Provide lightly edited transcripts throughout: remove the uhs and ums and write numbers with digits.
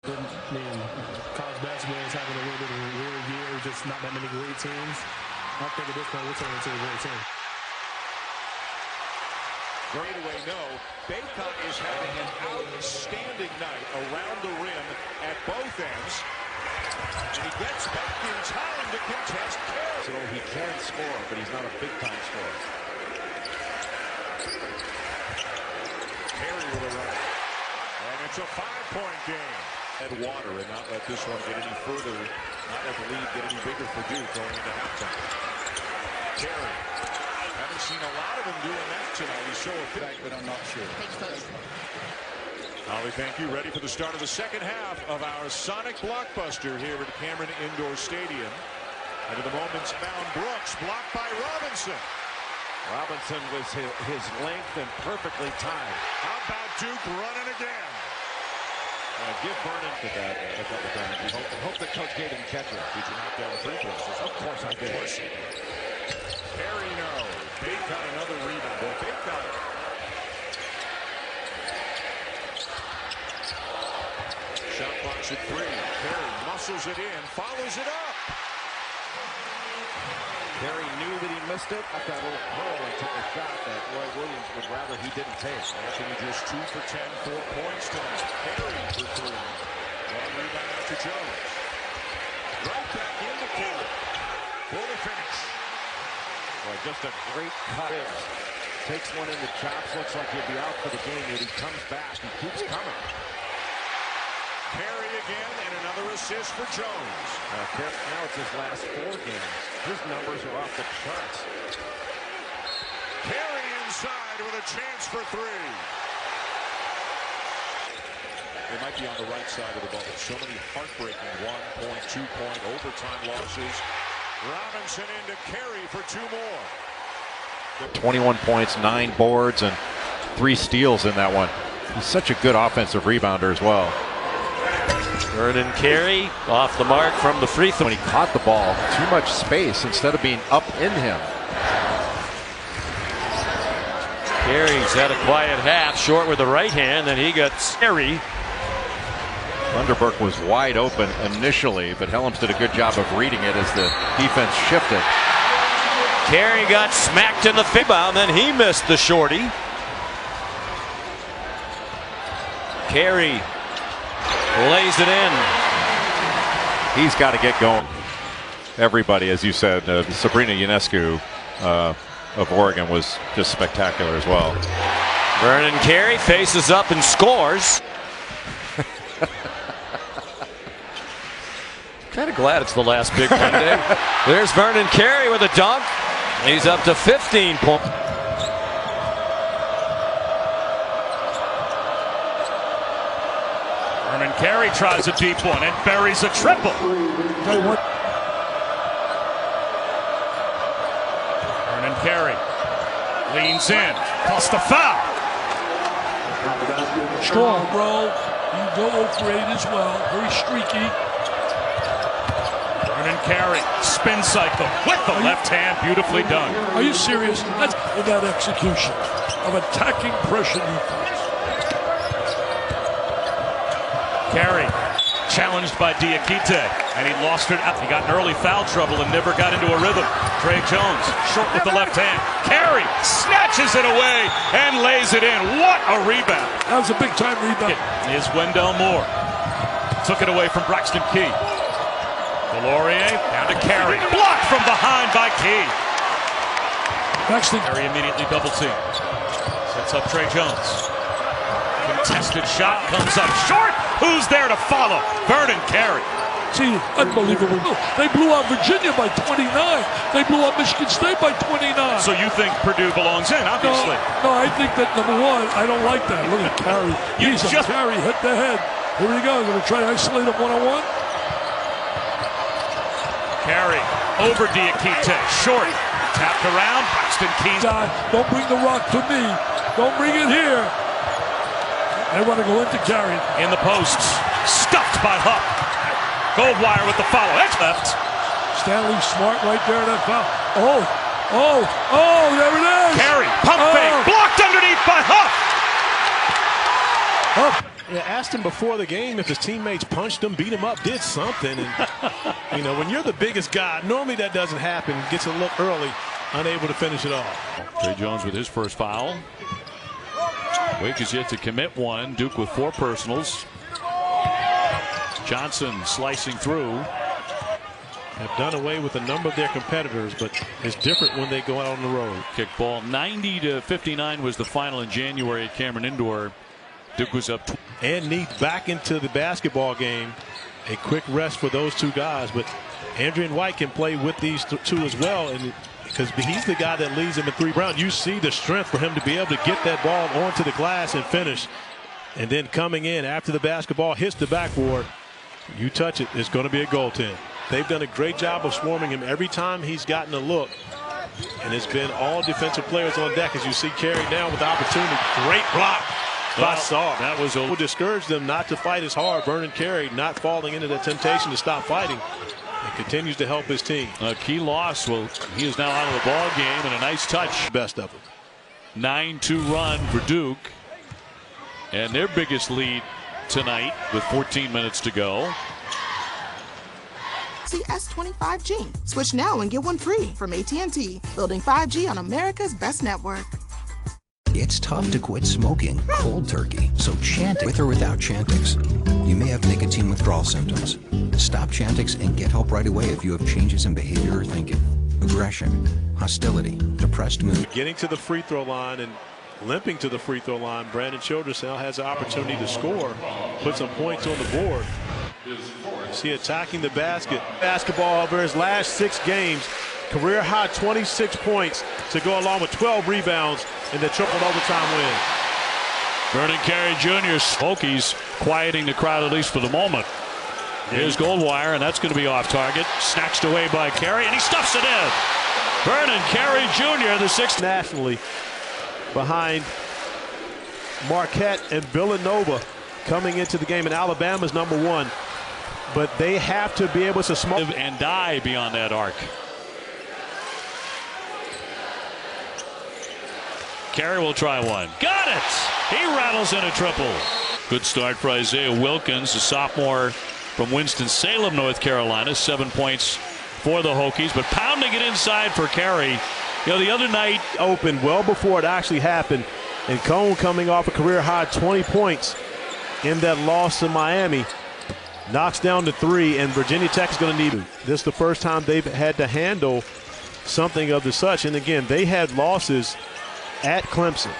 I mean, college basketball is having a little bit of a weird year, just not that many great teams. I think at this point we're turning into a great team. Straightaway no. Bacon is having an outstanding night around the rim at both ends. And he gets back in time to contest Carey. So he can score, but he's not a big-time scorer. Carey with a run. And it's a 5-point game. Head water and not let this one get any further. Not let the lead get any bigger for Duke going into halftime. Carey. Haven't seen a lot of him doing that tonight. He's so effective, but I'm not sure. Holly, thank you. Ready for the start of the second half of our Sonic Blockbuster here at Cameron Indoor Stadium. And at the moment's found Brooks, blocked by Robinson. Robinson was his length and perfectly timed. How about Duke running again? Give Vernon to that a couple times. Hope that Coach K didn't catch it. Did you knock down the free throws? Of course I did. Carey, no. Bacon, another rebound. Well, Bacon. Shot box at 3. Carey muscles it in, follows it up. Carey knew that he missed it. Got that little curl and took a shot that Roy Williams would rather he didn't take. Anthony just 2 for 10, 4 points tonight. Carey for 3. Long rebound out to Jones. Right back into Carey for the finish. Well, just a great cut. Takes one in the chops. Looks like he'll be out for the game, yet he comes back. He keeps coming. Carey again, and another assist for Jones. Now it's his last 4 games. His numbers are off the charts. Carey inside with a chance for 3. They might be on the right side of the bubble. So many heartbreaking 1-point, 2-point overtime losses. Robinson into Carey for 2 more. 21 points, 9 boards, and 3 steals in that one. He's such a good offensive rebounder as well. Vernon Carey off the mark from the free throw. When he caught the ball, too much space instead of being up in him. Carey's had a quiet half, short with the right hand, and he gets Carey. Thunderbird was wide open initially, but Helms did a good job of reading it as the defense shifted. Carey got smacked in the rebound, then he missed the shorty. Carey lays it in. He's got to get going. Everybody, as you said, Sabrina Ionescu of Oregon was just spectacular as well. Vernon Carey faces up and scores. Kind of glad it's the last Big Ten day. There's Vernon Carey with a dunk. He's up to 15 points. Vernon Carey tries a deep one and buries a triple. Vernon Carey leans in, costs a foul. Strong, bro. You go 0 for 8 as well. Very streaky. Vernon Carey, spin cycle with the left hand, beautifully done. Are you serious? That's that execution of attacking pressure defense. Carey challenged by Diakite, and he lost it. He got in early foul trouble and never got into a rhythm. Trey Jones, short with the left hand. Carey snatches it away and lays it in. What a rebound. That was a big-time rebound. Is Wendell Moore. Took it away from Braxton Key. Delorier down to Carey. Blocked from behind by Key. Braxton. Carey immediately double team. Sets up Trey Jones. Contested shot comes up short. Who's there to follow? Vernon Carey. See, unbelievable. They blew out Virginia by 29. They blew out Michigan State by 29. So you think Purdue belongs in, obviously. No, I think that number 1, I don't like that. Look at Carey. He's a Carey hit the head. Here we go. Going to try to isolate him one-on-one. Carey over Diakite. Short. Tapped around. Braxton Key. Don't bring the rock to me. Don't bring it here. They want to go into Carey. In the posts. Stuffed by Hupp. Goldwire with the follow. Edge left. Stanley Smart right there in that foul. Oh, there it is. Carey, pump fake. Blocked underneath by Hupp. Hupp. Yeah, asked him before the game if his teammates punched him, beat him up, did something. And, you know, when you're the biggest guy, normally that doesn't happen. Gets a look early, unable to finish it off. Trey Jones with his first foul. Wake is yet to commit one. Duke with 4 personals. Johnson slicing through. Have done away with a number of their competitors, but it's different when they go out on the road. Kick ball 90-59 was the final in January at Cameron Indoor. Duke was up. And need back into the basketball game. A quick rest for those 2 guys, but Andrew and White can play with these 2 as well, and because he's the guy that leads them in 3 rounds. You see the strength for him to be able to get that ball onto the glass and finish. And then coming in after the basketball hits the backboard, you touch it, it's going to be a goaltend. They've done a great job of swarming him every time he's gotten a look. And it's been all defensive players on deck as you see Carey now with the opportunity. Great block by Sarr. That was will discourage them not to fight as hard. Vernon Carey not falling into the temptation to stop fighting. And continues to help his team. A key loss. Well, he is now out of the ball game, and a nice touch. Best of them. 9-2 run for Duke. And their biggest lead tonight with 14 minutes to go. See S25G. Switch now and get one free from AT&T. Building 5G on America's best network. It's tough to quit smoking cold turkey, so Chantix with or without Chantix. You may have nicotine withdrawal symptoms. Stop Chantix and get help right away if you have changes in behavior or thinking, aggression, hostility, depressed mood. Getting to the free throw line and limping to the free throw line, Brandon Childress now has the opportunity to score, put some points on the board. See attacking the basket. Basketball over his last 6 games. Career high 26 points to go along with 12 rebounds in the triple overtime win. Vernon Carey Jr. Hokies quieting the crowd at least for the moment. Here's Goldwire, and that's going to be off target. Snatched away by Carey, and he stuffs it in. Vernon Carey Jr., the 6th nationally behind Marquette and Villanova coming into the game, and Alabama's #1. But they have to be able to smoke and die beyond that arc. Carey will try one. Got it! He rattles in a triple. Good start for Isaiah Wilkins, a sophomore from Winston-Salem, North Carolina. 7 points for the Hokies, but pounding it inside for Carey. You know, the other night opened well before it actually happened, and Cone coming off a career high 20 points in that loss to Miami. Knocks down to 3, and Virginia Tech is going to need it. This is the first time they've had to handle something of the such. And again, they had losses at Clemson,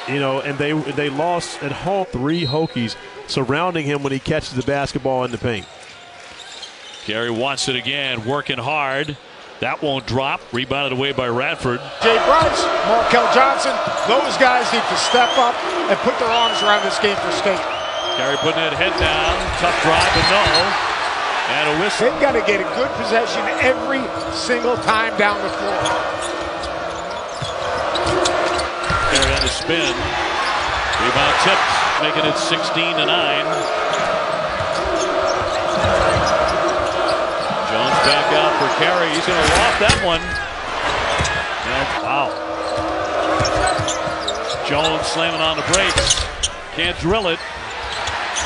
you know, and they lost at home. 3 Hokies surrounding him when he catches the basketball in the paint. Carey wants it again, working hard. That won't drop. Rebounded away by Radford. Jay Bryce, Markel Johnson, those guys need to step up and put their arms around this game for State. Carey putting it head down. Tough drive, but no. And a whistle. They've got to get a good possession every single time down the floor. Carey on a spin. Rebound tipped, making it 16-9. Jones back out for Carey. He's going to loft that one. And wow. Jones slamming on the brakes. Can't drill it.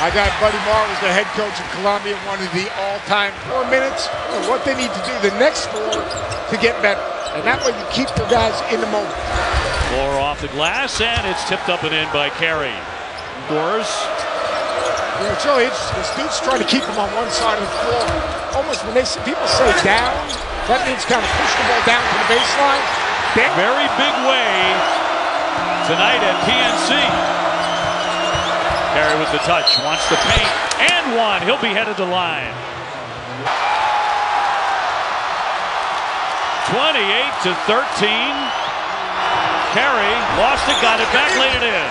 My guy Buddy Moore was the head coach of Columbia, one of the all-time 4 minutes, and what they need to do the next 4 to get better. And that way you keep the guys in the moment. Floor off the glass, and it's tipped up and in by Carey. Doors. You know, it's really interesting. This dude's trying to keep him on one side of the floor. Almost when people say down, that means kind of push the ball down to the baseline. Very big way tonight at PNC. Carey with the touch, wants the paint, and one. He'll be headed to line. 28-13. Carey lost it, got it back, laid it in.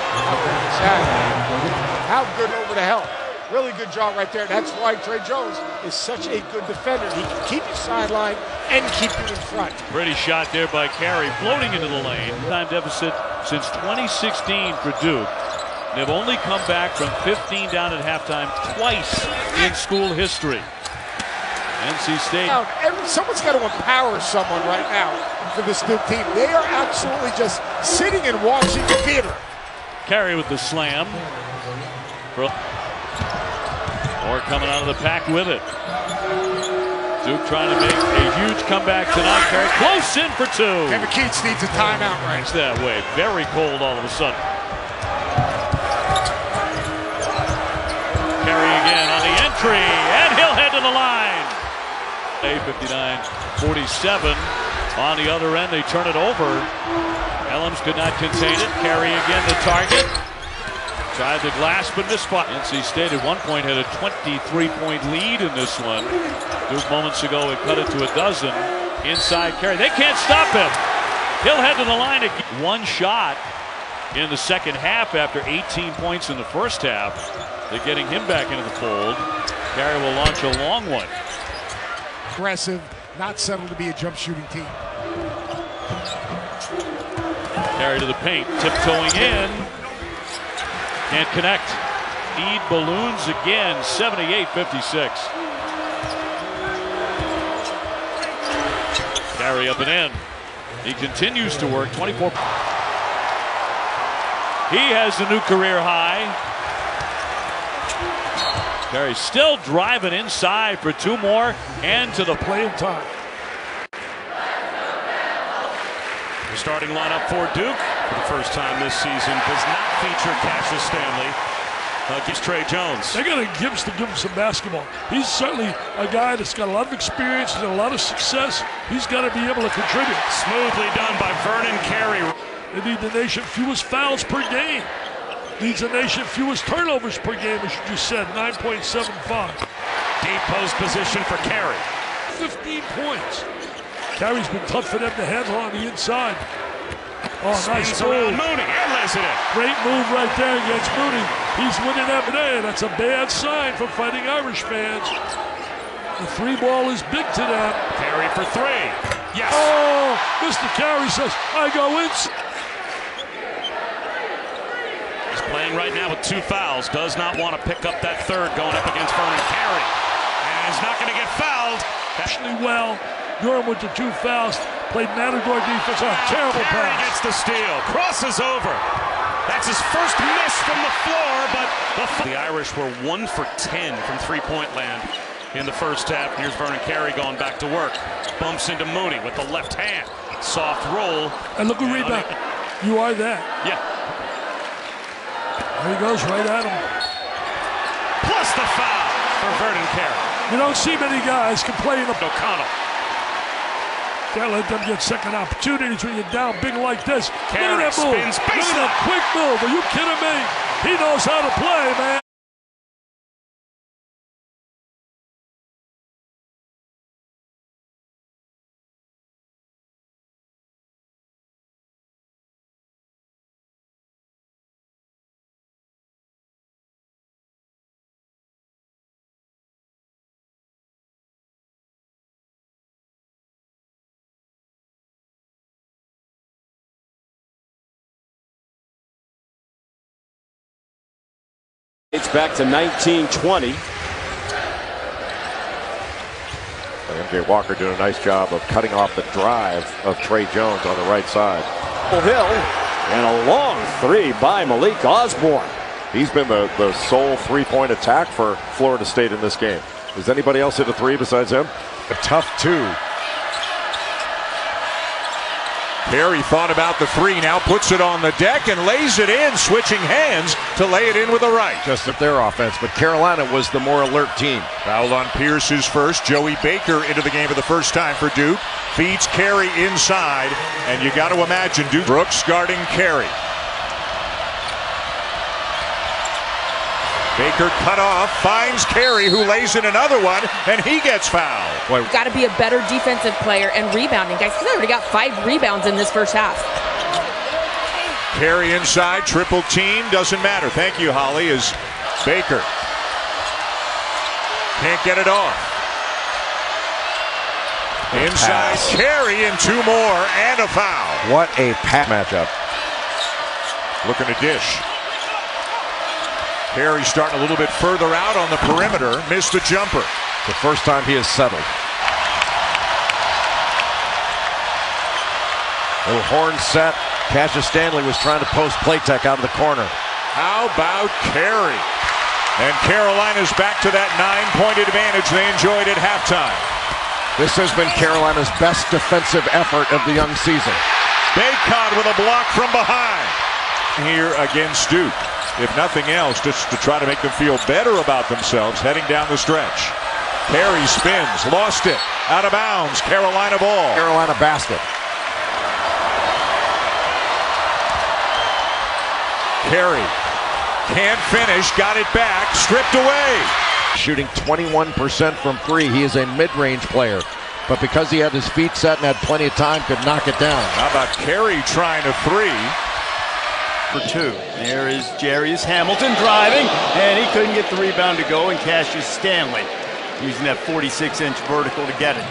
How good over the help. Really good job right there. That's why Trey Jones is such a good defender. He can keep you sideline and keep you in front. Pretty shot there by Carey, floating into the lane. Time deficit since 2016 for Duke. They've only come back from 15 down at halftime twice in school history. NC State. Someone's got to empower someone right now for this Duke team. They are absolutely just sitting and watching the theater. Carey with the slam. Moore coming out of the pack with it. Duke trying to make a huge comeback tonight. Carey close in for two. Kevin Keats needs a timeout right. It's that way. Very cold all of a sudden. Carey again on the entry, and he'll head to the line. 59-47. On the other end, they turn it over. Elms could not contain it. Carey again the target. Tried the glass, but missed spot. NC State at one point had a 23-point lead in this one. Duke moments ago had cut it to a dozen. Inside Carey. They can't stop him. He'll head to the line again. One shot in the second half after 18 points in the first half. They're getting him back into the fold. Carey will launch a long one. Aggressive, not settled to be a jump shooting team. Carey to the paint, tiptoeing in. Can't connect. Need balloons again, 78-56. Carey up and in. He continues to work, 24. He has the new career high. Carey still driving inside for two more and to the Playing time. The starting lineup for Duke for the first time this season does not feature Cassius Stanley. Against Trey Jones. They got to give him some basketball. He's certainly a guy that's got a lot of experience and a lot of success. He's got to be able to contribute. Smoothly done by Vernon Carey. They need the nation fewest fouls per game. Leads the nation fewest turnovers per game, as you just said, 9.75. Deep post position for Carey. 15 points. Carey's been tough for them to handle on the inside. Oh, nice move. Mooney and lays it in. Great move right there against Mooney. He's winning M&A. That's a bad sign for Fighting Irish fans. The three ball is big to them. Carey for three. Yes. Oh, Mr. Carey says, I go in. He's playing right now with two fouls. Does not want to pick up that third going up against Vernon Carey. And he's not going to get fouled. Actually well. Durham with the two fouls. Played Matador defense. Oh, terrible Carey pass. gets the steal. Crosses over. That's his first miss from the floor, but the Irish were 1 for 10 from three-point land in the first half. Here's Vernon Carey going back to work. Bumps into Mooney with the left hand. Soft roll. And look who rebound. You are that. Yeah. There he goes, right at him. Plus the foul for Vernon Carey. You don't see many guys can play in the O'Connell. Can't let them get second opportunities when you're down big like this. Carey Look at that move. spins Look at that quick move. Are you kidding me? He knows how to play, man. It's back to 19-20. MJ Walker doing a nice job of cutting off the drive of Trey Jones on the right side. Hill and a long three by Malik Osborne. He's been the sole three-point attack for Florida State in this game. Does anybody else hit a three besides him? A tough two. Carey thought about the three, now puts it on the deck and lays it in, switching hands to lay it in with the right. Just at their offense, but Carolina was the more alert team. Fouled on Pierce's first. Joey Baker into the game for the first time for Duke. Feeds Carey inside, and you got to imagine Duke. Brooks guarding Carey. Baker cut off, finds Carey, who lays in another one, and he gets fouled. Got to be a better defensive player and rebounding, guys. He's already got 5 rebounds in this first half. Carey inside, triple team, doesn't matter. Thank you, Holly, as Baker can't get it off. Inside, Carey and 2 more, and a foul. What a pass matchup. Looking to dish. Carey starting a little bit further out on the perimeter, missed the jumper. The first time he has settled. Little horn set. Cassius Stanley was trying to post play tech out of the corner. How about Carey? And Carolina's back to that 9-point advantage they enjoyed at halftime. This has been Carolina's best defensive effort of the young season. Bacon with a block from behind here against Duke. If nothing else, just to try to make them feel better about themselves heading down the stretch. Carey spins, lost it, out of bounds, Carolina ball. Carolina basket. Carey can't finish, got it back, stripped away. Shooting 21% from three. He is a mid-range player, but because he had his feet set and had plenty of time, could knock it down. How about Carey trying a three? For two. There is Jarius Hamilton driving, and he couldn't get the rebound to go, and Cassius Stanley using that 46-inch vertical to get it.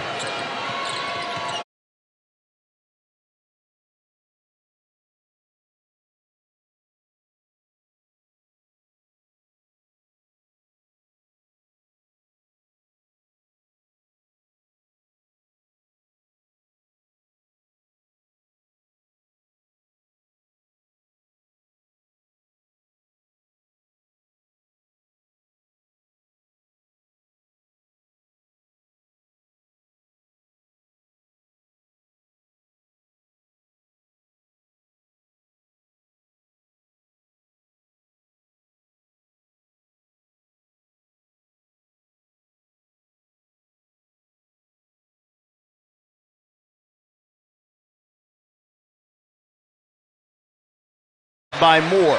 By Moore.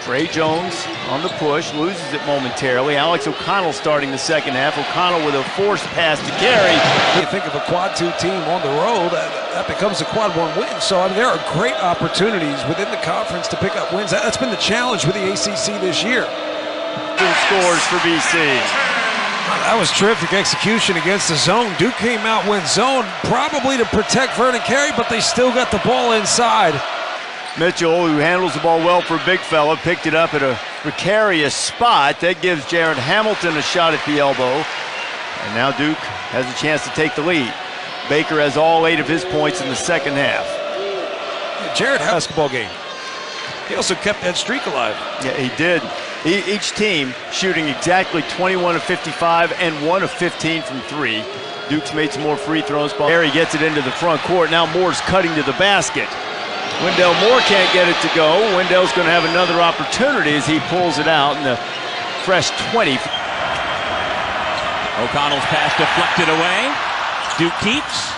Trey Jones on the push, loses it momentarily. Alex O'Connell starting the second half. O'Connell with a forced pass to Carey. You think of a quad 2 team on the road, that becomes a quad 1 win. So I mean, there are great opportunities within the conference to pick up wins. That's been the challenge with the ACC this year. 2 scores for BC. That was terrific execution against the zone. Duke came out, went zone, probably to protect Vernon Carey, but they still got the ball inside. Mitchell, who handles the ball well for a big fella, picked it up at a precarious spot. That gives Jared Hamilton a shot at the elbow. And now Duke has a chance to take the lead. Baker has all 8 of his points in the second half. Jared had a basketball game. He also kept that streak alive. Yeah, he did. Each team shooting exactly 21 of 55 and 1 of 15 from 3. Duke's made some more free throws. Carey gets it into the front court. Now Moore's cutting to the basket. Wendell Moore can't get it to go. Wendell's going to have another opportunity as he pulls it out in the fresh 20. O'Connell's pass deflected away. Duke keeps.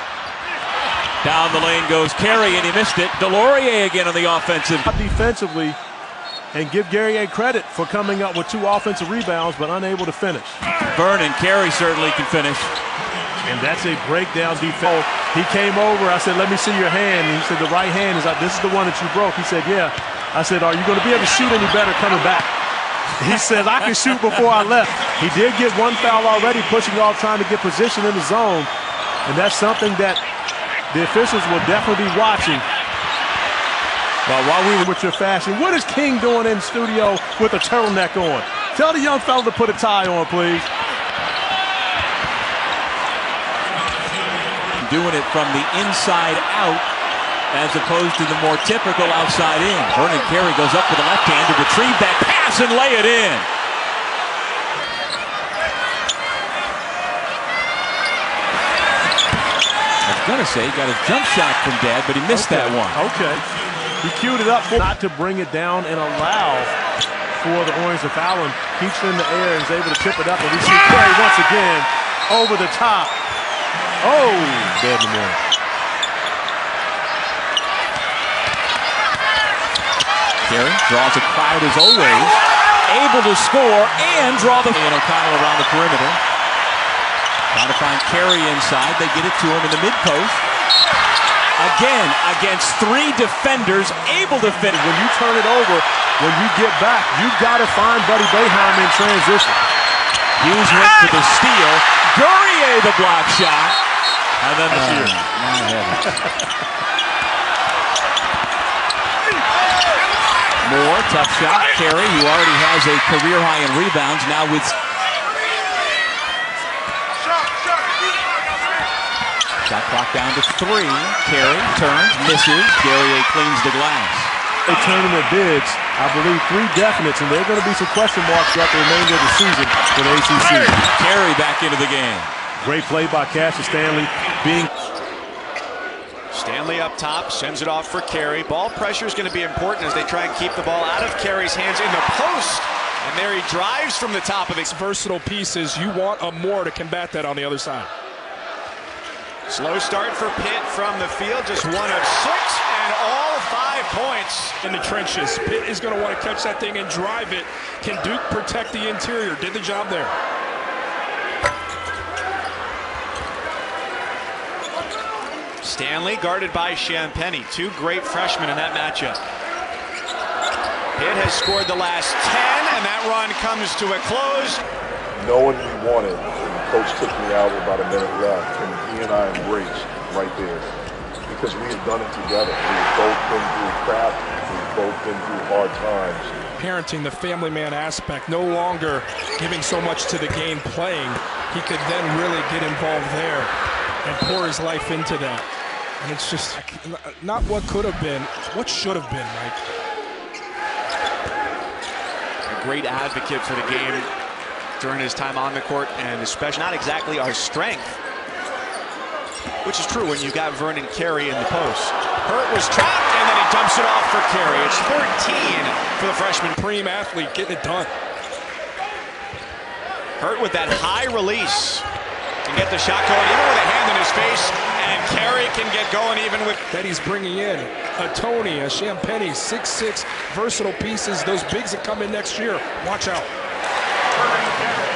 Down the lane goes Carey, and he missed it. Delorier again on the offensive. Defensively, and give Gary a credit for coming up with 2 offensive rebounds, but unable to finish. Vernon Carey certainly can finish. And that's a breakdown defense. He came over. I said, let me see your hand. And he said, the right hand is like, this is the one that you broke. He said, yeah. I said, are you going to be able to shoot any better coming back? He said, I can shoot before I left. He did get 1 foul already, pushing off, trying to get position in the zone. And that's something that the officials will definitely be watching. But while we were with your fashion, what is King doing in the studio with a turtleneck on? Tell the young fella to put a tie on, please. Doing it from the inside out as opposed to the more typical outside in. Vernon Carey goes up with the left hand to retrieve that pass and lay it in. I was going to say he got a jump shot from Dad, but he missed that one. Okay. He queued it up not to bring it down and allow for the Orange to foul him. Keeps it in the air and is able to tip it up. And we see Carey once again over the top. Oh, dead in the morning. Carey draws a crowd as always, able to score and draw the... And O'Connell around the perimeter. Trying to find Carey inside. They get it to him in the mid-post. Again, against 3 defenders, able to finish. When you turn it over, when you get back, you've got to find Buddy Boeheim in transition. Hughes went for the steal. Guerrier the block shot. And then the shoot. Moore, tough shot. Carey, who already has a career high in rebounds, now with... Shot clock down to 3. Carey turns, misses. Guerrier cleans the glass. Tournament bids, I believe 3 definites, and there are going to be some question marks throughout the remainder of the season for the ACC. Carey back into the game. Great play by Cassius Stanley. Stanley up top, sends it off for Carey. Ball pressure is going to be important as they try and keep the ball out of Carey's hands in the post. And there he drives from the top of it. Versatile pieces, you want a more to combat that on the other side. Slow start for Pitt from the field, just 1 of 6, and all 5 points. In the trenches, Pitt is going to want to catch that thing and drive it. Can Duke protect the interior? Did the job there. Stanley guarded by Champagnie. 2 great freshmen in that matchup. Pitt has scored the last 10, and that run comes to a close. Knowing we wanted, and Coach took me out with about a minute left, and he and I embraced right there because we had done it together. We had both been through crap, we had both been through hard times. Parenting, the family man aspect, no longer giving so much to the game playing. He could then really get involved there and pour his life into that. And it's just not what could have been, what should have been, Mike. A great advocate for the game during his time on the court, and especially not exactly our strength, which is true when you got Vernon Carey in the post. Hurt was trapped, and then he dumps it off for Carey. It's 13 for the freshman. Supreme athlete getting it done. Hurt with that high release. Can get the shot going even with a hand in his face, and Carey can get going even with that he's bringing in a Tony, a Champagnie, 6'6", versatile pieces. Those bigs that come in next year, watch out.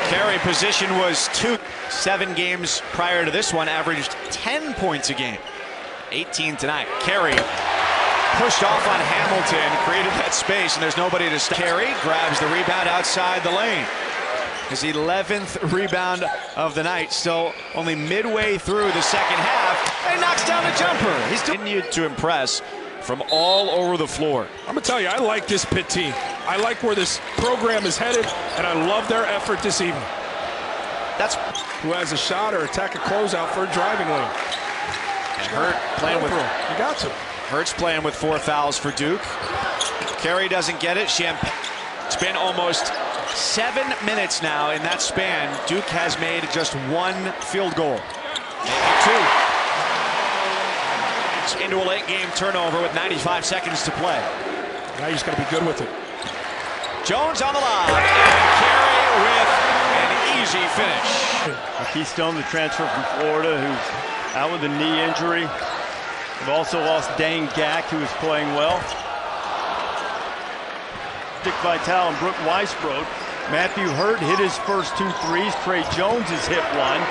Carey position was 2. 7 games prior to this one, averaged 10 points a game. 18 tonight. Carey pushed off on Hamilton, created that space, and there's nobody to stop. Carey grabs the rebound outside the lane. His 11th rebound of the night, still only midway through the second half, and he knocks down the jumper. He's continued to impress from all over the floor. I'm gonna tell you, I like this Pitt team. I like where this program is headed, and I love their effort this evening. That's who has a shot or attack a closeout for a driving lane. And Hurt playing with you got to. Hurt's playing with 4 fouls for Duke. Carey doesn't get it. It's been almost 7 minutes now in that span. Duke has made just 1 field goal. Maybe 2. It's into a late game turnover with 95 seconds to play. Now you just got to be good with it. Jones on the line, and Carey with an easy finish. Keystone, the transfer from Florida, who's out with a knee injury. We've also lost Dane Gack, who is playing well. Dick Vitale and Brooke Weisbrod. Matthew Hurt hit his first 2 threes. Trey Jones has hit 1.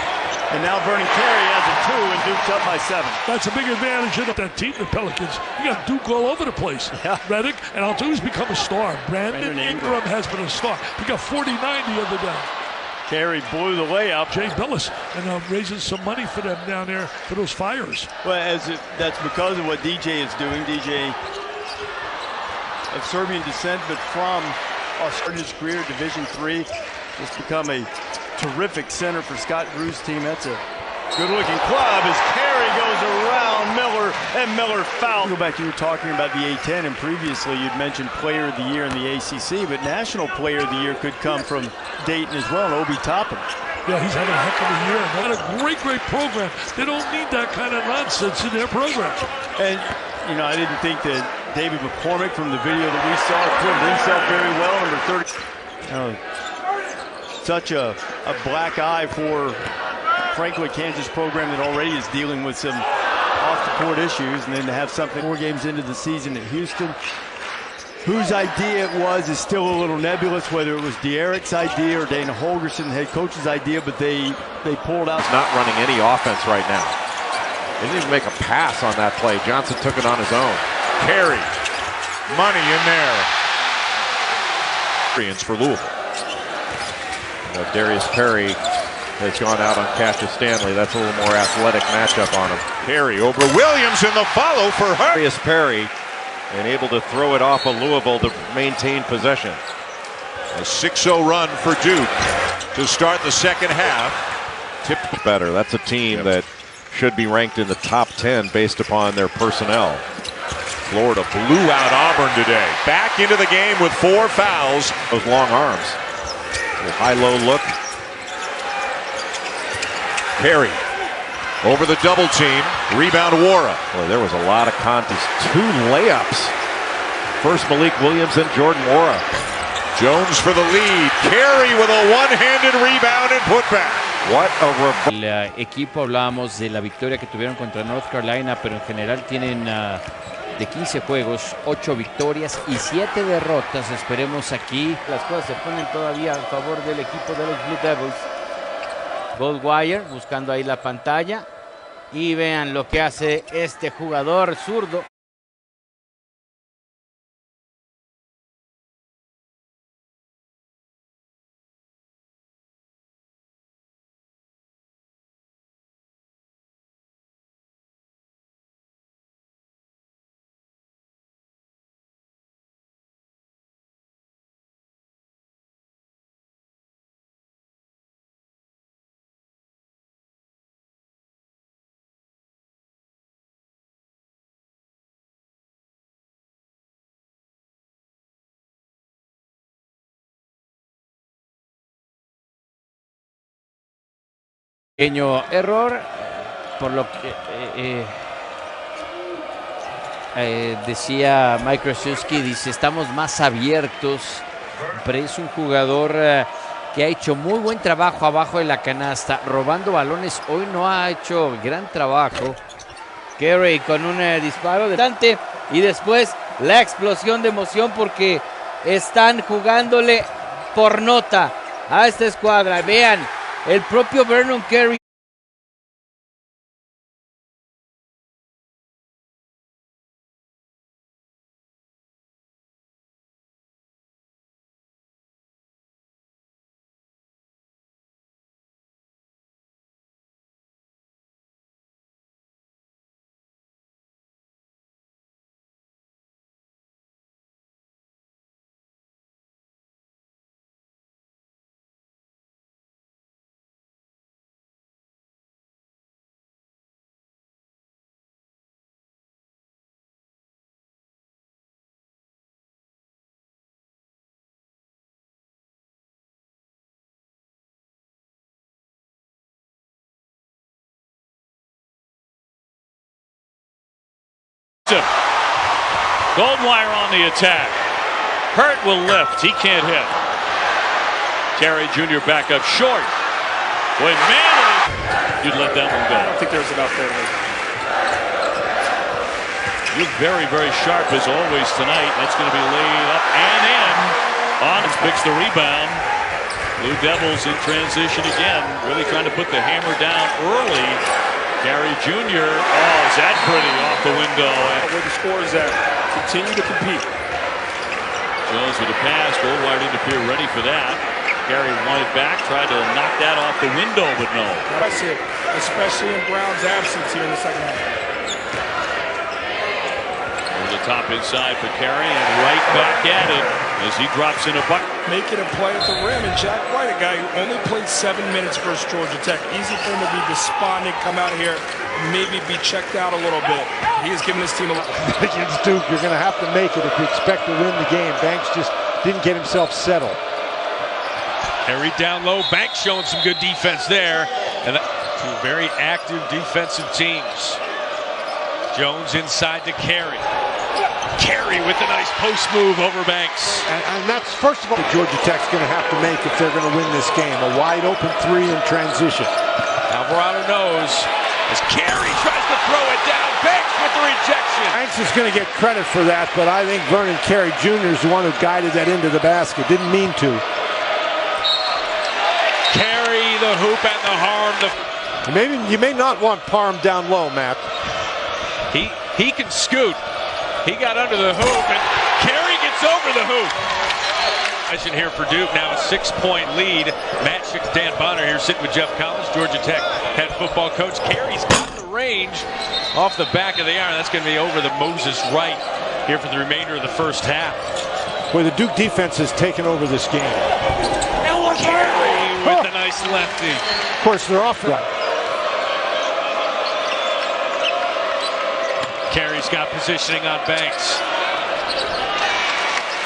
And now Vernon Carey has a 2, and Duke's up by 7. That's a big advantage of that team, the Pelicans. You got Duke all over the place. Yeah. Reddick, and I'll do is become a star. Brandon Ingram has been a star. He got 49 the other day. Carey blew the layup. Jay Billis, and raising some money for them down there for those fires. Well, that's because of what DJ is doing. DJ of Serbian descent, but from his career, Division III, just become a terrific center for Scott Drew's team. That's a good-looking club as Carey goes around Miller, and Miller fouled. Go back, you were talking about the A-10, and previously you'd mentioned Player of the Year in the ACC, but National Player of the Year could come from Dayton as well, and Obi Toppin. Yeah, he's having a heck of a year. What a great program. They don't need that kind of nonsense in their program. And, you know, I didn't think that David McCormick from the video that we saw acquitted himself very well, number 30. Such a black eye for Franklin, Kansas program that already is dealing with some off-the-court issues, and then to have something 4 games into the season at Houston, whose idea it was is still a little nebulous, whether it was De'Aric's idea or Dana Holgerson, the head coach's idea, but they pulled out. Not running any offense right now. They didn't even make a pass on that play. Johnson took it on his own. Carey, money in there. For Louisville. Darius Perry has gone out on Cassius Stanley. That's a little more athletic matchup on him. Carey over Williams in the follow for Hurt. Darius Perry and able to throw it off of Louisville to maintain possession. A 6-0 run for Duke to start the second half. Tipped better. That's a team that should be ranked in the top 10 based upon their personnel. Florida blew out Auburn today. Back into the game with 4 fouls. Those long arms. High-low look. Carey over the double team. Rebound Wara. Boy, there was a lot of contest. 2 layups. First Malik Williams, then Jordan Wara. Jones for the lead. Carey with a one-handed rebound and putback. What a el equipo, hablábamos de la victoria que tuvieron contra North Carolina, pero en general tienen de 15 juegos, 8 victorias y 7 derrotas. Esperemos aquí. Las cosas se ponen todavía a favor del equipo de los Blue Devils. Goldwire buscando ahí la pantalla. Y vean lo que hace este jugador zurdo. Pequeño error, por lo que decía Mike Krzyzewski, dice, estamos más abiertos, pero es un jugador que ha hecho muy buen trabajo abajo de la canasta, robando balones. Hoy no ha hecho gran trabajo. Carey con un disparo delante y después la explosión de emoción porque están jugándole por nota a esta escuadra. Vean. El propio Vernon Carey. Goldwire on the attack. Hurt will lift. He can't hit. Carey Jr. back up short. When Manley, you'd let that one go. I don't think there's enough there. Look very, very sharp as always tonight. That's going to be laid up and in. Ons picks the rebound. Blue Devils in transition again. Really trying to put the hammer down early. Carey Jr. Oh, is that pretty off the window? Where the score is at. Continue to compete. Jones with a pass. Goldwire didn't appear ready for that. Carey wanted back, tried to knock that off the window, but no. That's it, especially in Brown's absence here in the second half. Over the top inside for Carey and right back at it as he drops in a bucket. Making a play at the rim, and Jack White, a guy who only played 7 minutes versus Georgia Tech. Easy for him to be despondent, come out here, maybe be checked out a little bit. He has given his team a lot. Against Duke, you're going to have to make it if you expect to win the game. Banks just didn't get himself settled. Carey down low. Banks showing some good defense there. And two very active defensive teams. Jones inside to Carey. Carey with a nice post move over Banks. And that's, first of all, Georgia Tech's going to have to make if they're going to win this game. A wide open 3 in transition. Alvarado knows as Carey tries to throw it down. Banks with the rejection. Banks is going to get credit for that, but I think Vernon Carey Jr. is the one who guided that into the basket. Didn't mean to. Carey, the hoop and the harm. Maybe you may not want Parham down low, Matt. He can scoot. He got under the hoop, and Carey gets over the hoop. Here for Duke, now a 6-point lead. Matt Schick, Dan Bonner here sitting with Jeff Collins, Georgia Tech head football coach. Carey's got the range off the back of the iron. That's going to be over the Moses right here for the remainder of the first half. Where the Duke defense has taken over this game. Carey with a nice lefty. Of course, they're off right. Carey's got positioning on Banks.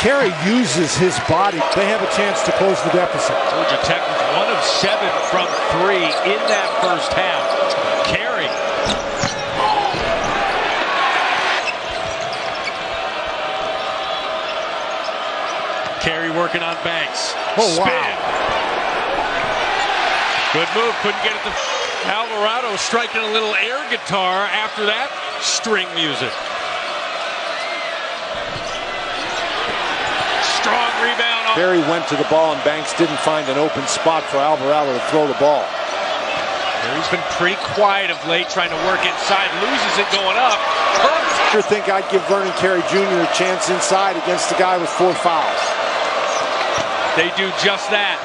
Carey uses his body. They have a chance to close the deficit. Georgia Tech was 1 of 7 from 3 in that first half. Carey. Carey working on Banks. Oh, Spin. wow. Good move. Couldn't get it to Alvarado, striking a little air guitar after that. String music. Strong rebound. Carey went to the ball and Banks didn't find an open spot for Alvarado to throw the ball. Carey's been pretty quiet of late, trying to work inside. Loses it going up. I sure think I'd give Vernon Carey Jr. a chance inside against the guy with 4 fouls. They do just that.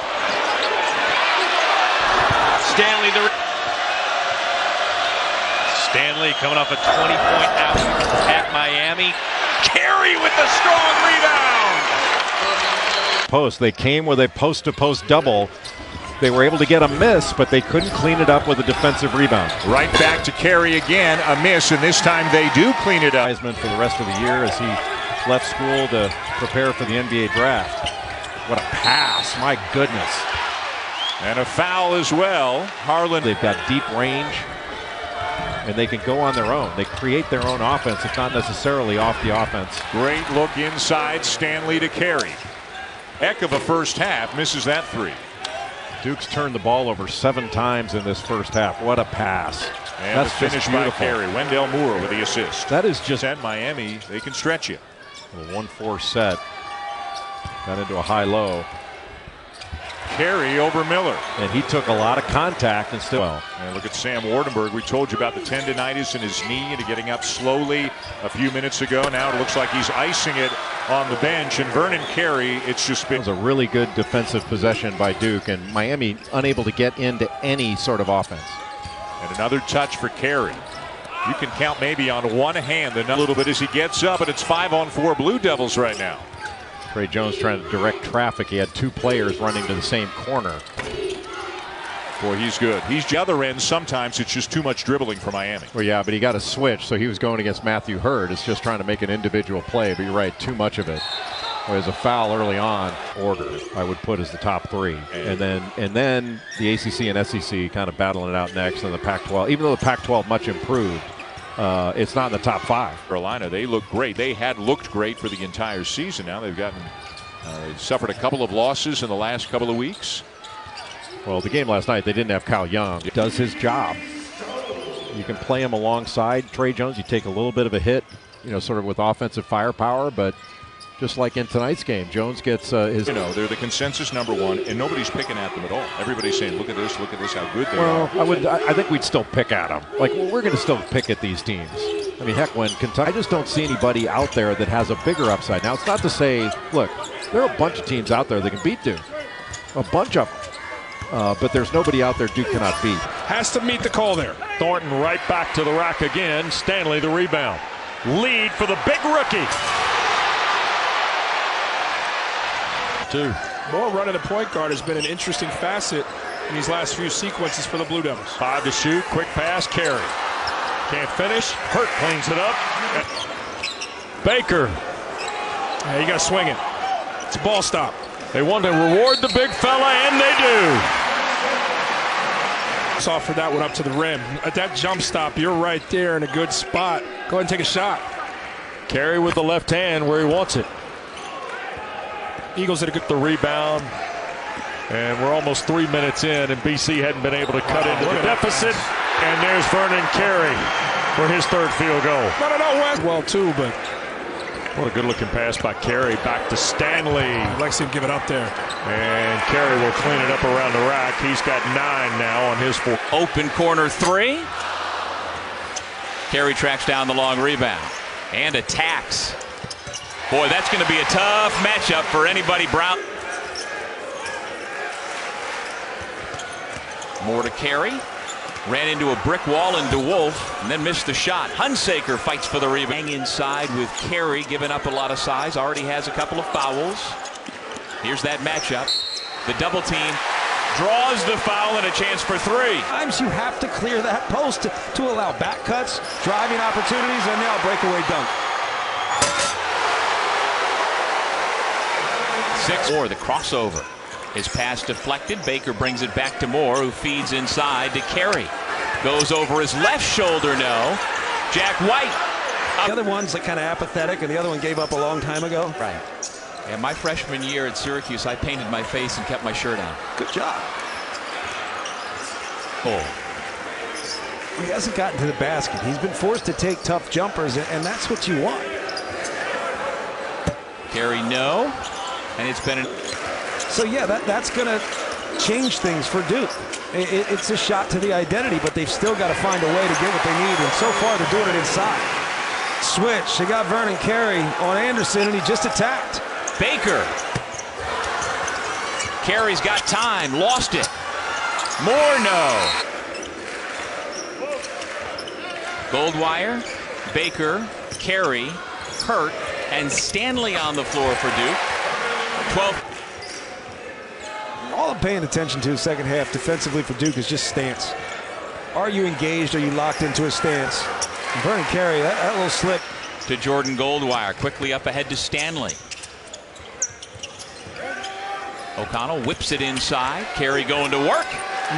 Stanley coming off a 20-point out at Miami. Carey with the strong rebound. Post. They came with a post-to-post double. They were able to get a miss, but they couldn't clean it up with a defensive rebound. Right back to Carey again, a miss, and this time they do clean it up. For the rest of the year as he left school to prepare for the NBA draft. What a pass, my goodness. And a foul as well. Harlan. They've got deep range, and they can go on their own. They create their own offense, if not necessarily off the offense. Great look inside, Stanley to Carey. Heck of a first half, misses that 3. Duke's turned the ball over 7 times in this first half. What a pass. And that's the finish by Carey. Wendell Moore with the assist. That is just at Miami. They can stretch you. A 1-4 set. Got into a high-low. Carey over Miller. And he took a lot of contact and still. Well. And look at Sam Wardenberg. We told you about the tendinitis in his knee and getting up slowly a few minutes ago. Now it looks like he's icing it on the bench. And Vernon Carey, it's just been. It was a really good defensive possession by Duke, and Miami unable to get into any sort of offense. And another touch for Carey. You can count maybe on one hand a little bit as he gets up, but it's 5-on-4 Blue Devils right now. Trey Jones trying to direct traffic. He had 2 players running to the same corner. Boy, he's good. He's the other end. Sometimes it's just too much dribbling for Miami. Well, yeah, but he got a switch, so he was going against Matthew Hurd. It's just trying to make an individual play, but you're right, too much of it. There's a foul early on. Order, I would put as the top 3. And then the ACC and SEC kind of battling it out next, and the Pac-12. Even though the Pac-12 much improved, it's not in the top 5. Carolina, they look great. They had looked great for the entire season. Now they've gotten, they've suffered a couple of losses in the last couple of weeks. Well, the game last night, they didn't have Kyle Young. He does his job. You can play him alongside Trey Jones. You take a little bit of a hit, sort of with offensive firepower, but just like in tonight's game, Jones gets his. They're the consensus #1, and nobody's picking at them at all. Everybody's saying, look at this, how good they are. I think we'd still pick at them. We're going to still pick at these teams. I mean, heck, when Kentucky, I just don't see anybody out there that has a bigger upside. Now, it's not to say, look, there are a bunch of teams out there that can beat Duke. A bunch of them. But there's nobody out there Duke cannot beat. Has to meet the call there. Thornton right back to the rack again. Stanley the rebound. Lead for the big rookie. 2. More running the point guard has been an interesting facet in these last few sequences for the Blue Devils. 5 to shoot. Quick pass. Carey. Can't finish. Hurt cleans it up. Baker. Yeah, you got to swing it. It's a ball stop. They want to reward the big fella, and they do. Offered that one up to the rim. At that jump stop, you're right there in a good spot. Go ahead and take a shot. Carey with the left hand where he wants it. Eagles did a good the rebound. And we're almost 3 minutes in, and BC hadn't been able to cut into the deficit. And there's Vernon Carey for his 3rd field goal. No. Well, too, but what a good-looking pass by Carey back to Stanley. I'd like to see him give it up there. And Carey will clean it up around the rack. He's got 9 now on his 4. Open corner 3. Carey tracks down the long rebound and attacks. Boy, that's going to be a tough matchup for anybody. Brown. More to Carey. Ran into a brick wall in DeWolf and then missed the shot. Hunsaker fights for the rebound. Hang inside with Carey giving up a lot of size. Already has a couple of fouls. Here's that matchup. The double team. draws the foul and a chance for three. Sometimes you have to clear that post to allow back cuts, driving opportunities, and now a breakaway dunk. 6-4, the crossover. His pass deflected. Baker brings it back to Moore, who feeds inside to Carey. Goes over his left shoulder, no. Jack White. The other one's like kind of apathetic, and the other one gave up a long time ago. Right. And my freshman year at Syracuse, I painted my face and kept my shirt on. Good job. Oh. He hasn't gotten to the basket. He's been forced to take tough jumpers, and that's what you want. Carey, no. And it's been So yeah, that's going to change things for Duke. It's a shot to the identity, but they've still got to find a way to get what they need, and so far they're doing it inside. Switch, they got Vernon Carey on Anderson, and he just attacked. Baker. Carey's got time, lost it. Moore, no. Goldwire, Baker, Carey, Hurt, and Stanley on the floor for Duke. 12. All I'm paying attention to second half defensively for Duke is just stance. Are you engaged? Are you locked into a stance? And Vernon Carey, that little slip. To Jordan Goldwire, quickly up ahead to Stanley. O'Connell whips it inside. Carey going to work.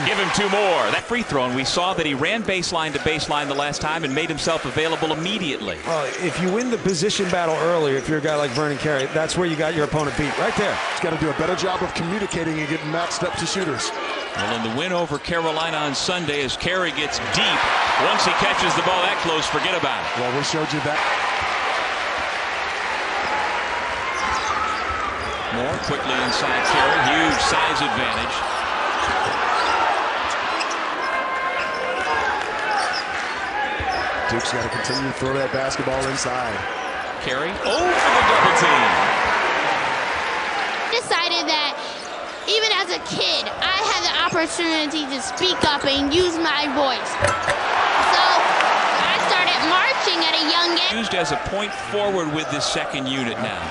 Give him two more. That free throw, and we saw that he ran baseline to baseline the last time and made himself available immediately. Well, if you win the position battle earlier, if you're a guy like Vernon Carey, that's where you got your opponent beat, right there. He's got to do a better job of communicating and getting matched up to shooters. Well, in the win over Carolina on Sunday, as Carey gets deep, once he catches the ball that close, forget about it. Well, we showed you that. Moore quickly inside Carey, huge size advantage. Duke's got to continue to throw that basketball inside. Carey over the double team. Decided that even as a kid, I had the opportunity to speak up and use my voice. So I started marching at a young age. Used as a point forward with this second unit now.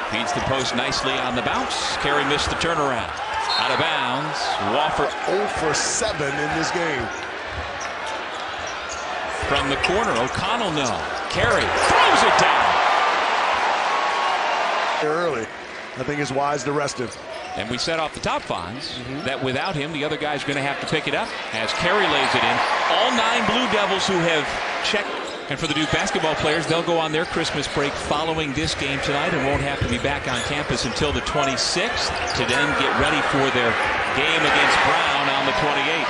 Feeds the post nicely on the bounce. Carey missed the turnaround. Out of bounds. Wofford 0 for 7 in this game. From the corner, O'Connell no. Carey throws it down. Early. I think it's wise to rest him. And we said off the top, Fonz, that without him, the other guy's going to have to pick it up as Carey lays it in. All 9 Blue Devils who have checked. And for the Duke basketball players, they'll go on their Christmas break following this game tonight and won't have to be back on campus until the 26th to then get ready for their game against Brown on the 28th.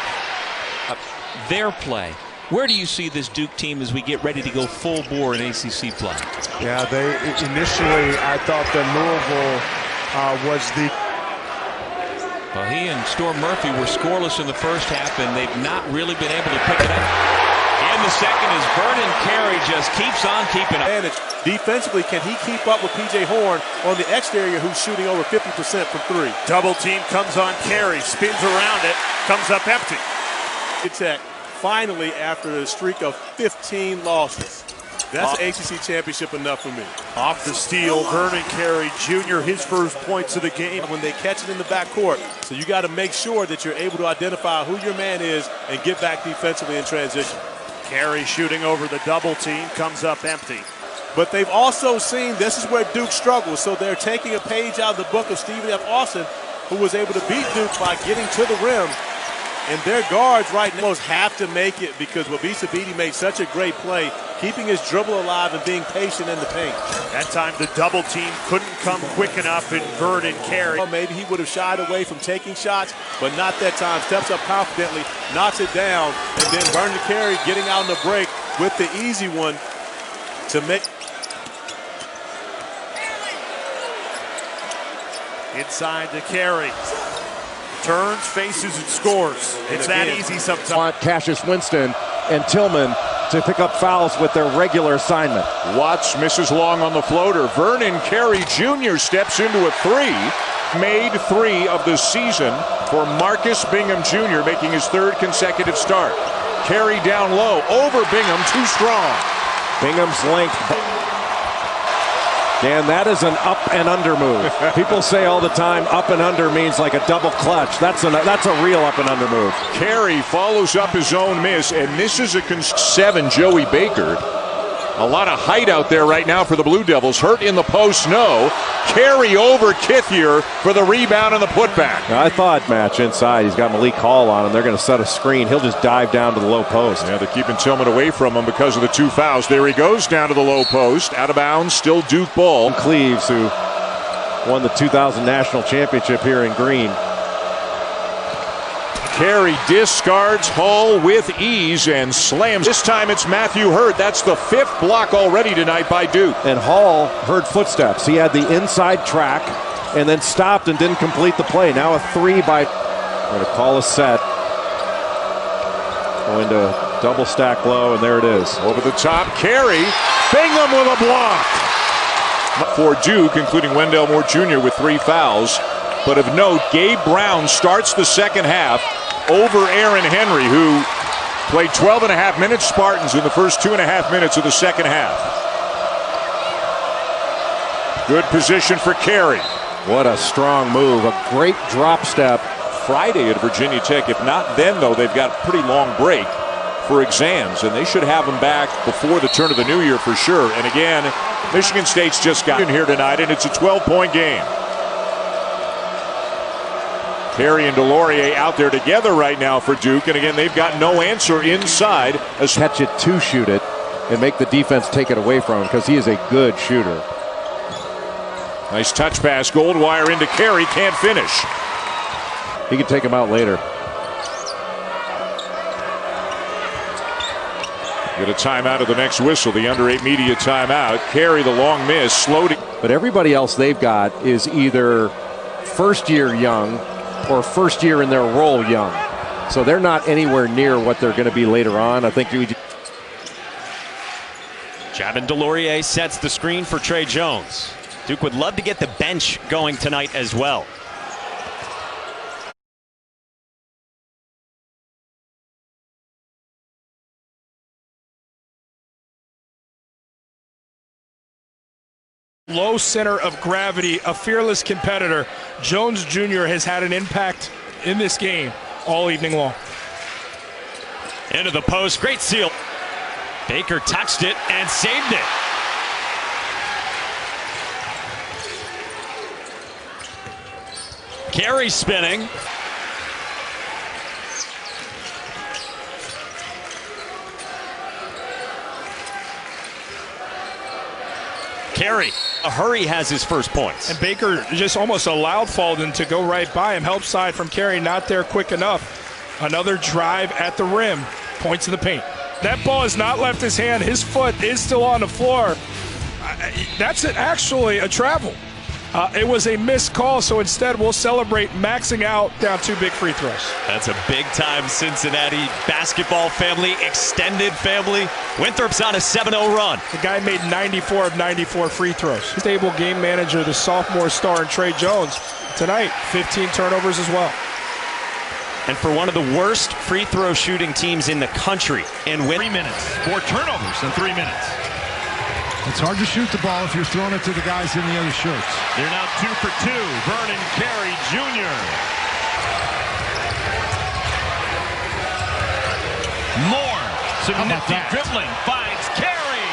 Their play. Where do you see this Duke team as we get ready to go full bore in ACC play? Yeah, they initially, I thought that Louisville was the... Well, he and Storm Murphy were scoreless in the first half, and they've not really been able to pick it up. In the second as Vernon Carey just keeps on keeping up. Defensively, can he keep up with P.J. Horn on the exterior, who's shooting over 50% from three? Double team comes on Carey, spins around it, comes up empty. Tech, finally, after a streak of 15 losses. That's ACC championship enough for me. Off the steal, Vernon Carey Jr., his first points of the game. When they catch it in the backcourt, so you got to make sure that you're able to identify who your man is and get back defensively in transition. Carey shooting over the double team, comes up empty. But they've also seen this is where Duke struggles, so they're taking a page out of the book of Stephen F. Austin, who was able to beat Duke by getting to the rim. And their guards right now have to make it because Wabisa Bede made such a great play, keeping his dribble alive and being patient in the paint. That time the double team couldn't come quick enough in Vernon Carey. Well, maybe he would have shied away from taking shots, but not that time. Steps up confidently, knocks it down, and then Vernon Carey getting out in the break with the easy one to make. Inside to Carey. Turns, faces, and scores. It's that easy sometimes. Want Cassius Winston and Tillman to pick up fouls with their regular assignment. Watts misses long on the floater. Vernon Carey Jr. steps into a three. Made 3 of the season for Marcus Bingham Jr., making his 3rd consecutive start. Carey down low, over Bingham, too strong. Bingham's length. Dan, that is an up and under move. People say all the time up and under means like a double clutch. That's a real up and under move. Carey follows up his own miss, and this is a 7, Joey Baker. A lot of height out there right now for the Blue Devils. Hurt in the post, no. Carey over Kithier for the rebound and the putback. Now, I thought match inside. He's got Malik Hall on him. They're going to set a screen. He'll just dive down to the low post. Yeah, they're keeping Tillman away from him because of the 2 fouls. There he goes down to the low post. Out of bounds, still Duke ball. Cleves, who won the 2000 national championship here in green. Carey discards Hall with ease and slams. This time it's Matthew Hurt. That's the 5th block already tonight by Duke. And Hall heard footsteps. He had the inside track and then stopped and didn't complete the play. Now a 3 by... We're going to call a set. Go into double stack low, and there it is. Over the top, Carey. Bingham with a block. For Duke, including Wendell Moore Jr. with 3 fouls. But of note, Gabe Brown starts the second half over Aaron Henry, who played 12.5 minutes Spartans in the first 2.5 minutes of the second half. Good position for Carey. What a strong move. A great drop step. Friday at Virginia Tech. If not then, though, they've got a pretty long break for exams, and they should have them back before the turn of the new year for sure. And again, Michigan State's just got in here tonight, and it's a 12-point game. Carey and Delorier out there together right now for Duke, and again, they've got no answer inside. Catch it to shoot it and make the defense take it away from him, because he is a good shooter. Nice touch pass, Goldwire into Carey, can't finish. He can take him out later. Get a timeout of the next whistle, the under 8 media timeout. Carey, the long miss, slowed it. But everybody else they've got is either first year young or first year in their role young. So they're not anywhere near what they're going to be later on. I think Javin Delorier sets the screen for Trey Jones. Duke would love to get the bench going tonight as well. Low center of gravity, a fearless competitor. Jones Jr. has had an impact in this game all evening long. Into the post, great seal. Baker touched it and saved it. Carey spinning. Carey, a hurry, has his first points. And Baker just almost allowed Falden to go right by him. Help side from Carey, not there quick enough. Another drive at the rim, points in the paint. That ball has not left his hand. His foot is still on the floor. That's actually a travel. It was a missed call, so instead we'll celebrate maxing out down 2 big free throws. That's a big-time Cincinnati basketball family, extended family. Winthrop's on a 7-0 run. The guy made 94 of 94 free throws. Stable game manager, the sophomore star, and Trey Jones. Tonight, 15 turnovers as well. And for one of the worst free throw shooting teams in the country. And 3 minutes, 4 turnovers in 3 minutes. It's hard to shoot the ball if you're throwing it to the guys in the other shirts. They're now 2 for 2. Vernon Carey Jr. Moore, some nifty dribbling, finds Carey.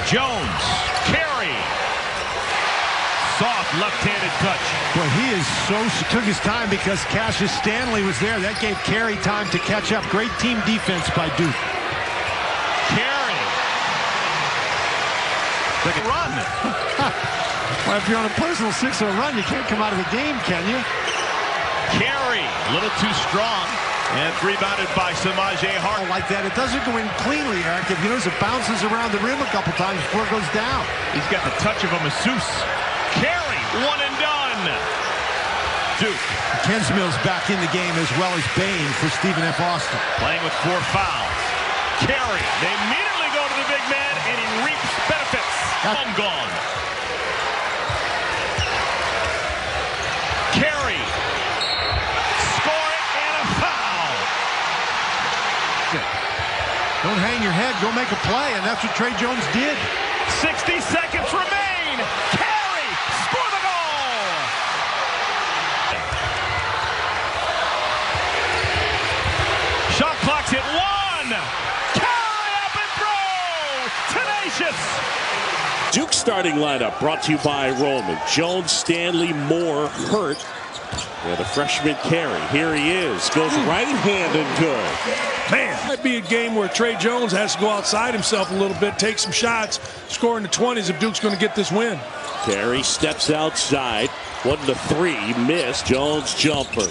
Jones, Carey. Soft left-handed touch. Boy, he is took his time because Cassius Stanley was there. That gave Carey time to catch up. Great team defense by Duke. Carey. Like a run. Well, if you're on a personal 6-0 run, you can't come out of the game, can you? Carey, a little too strong. And it's rebounded by Samaje Hart. Like that. It doesn't go in cleanly, Eric. If you notice, it bounces around the rim a couple times before it goes down. He's got the touch of a masseuse. Carey, 1 and done. Duke. Kensmill's back in the game as well as Bain for Stephen F. Austin. Playing with 4 fouls. Carey, they immediately go to the big man, and he reaps benefits. I'm gone. Carey. Score it and a foul. don't hang your head, go make a play, and that's what Trey Jones did. 60 seconds remain. Carey, score the goal. Shot clock's at 1. Carey up and throw. Tenacious. Duke's starting lineup brought to you by Roman. Jones, Stanley, Moore, Hurt. And the freshman Carey. Here he is. Goes right-handed good. Man, might be a game where Trey Jones has to go outside himself a little bit, take some shots, score in the 20s if Duke's going to get this win. Carey steps outside. 1-3. Missed. Jones jumper.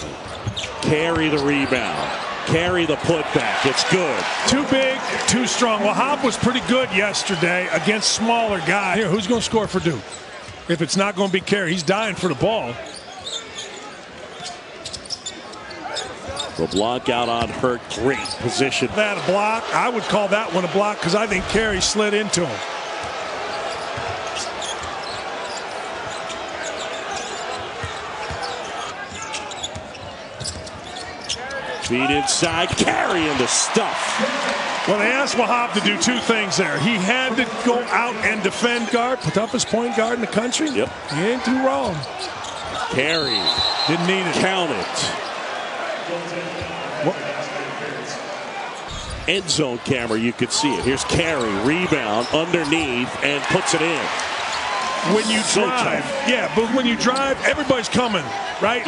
Carey the rebound. Carey the putback. It's good. Too big, too strong. Well, Hop was pretty good yesterday against smaller guys. Here, who's going to score for Duke? If it's not going to be Carey, he's dying for the ball. LeBlanc out on Hurt. Great position. That a block. I would call that one a block because I think Carey slid into him. Feed inside. Carey in the stuff. Well, they asked Wahab to do two things there. He had to go out and defend guard, put up his point guard in the country. Yep. He ain't too wrong. Carey. Didn't need it. Count it. End zone camera, you could see it. Here's Carey, rebound underneath and puts it in. When you drive, yeah, but when you drive, everybody's coming, right?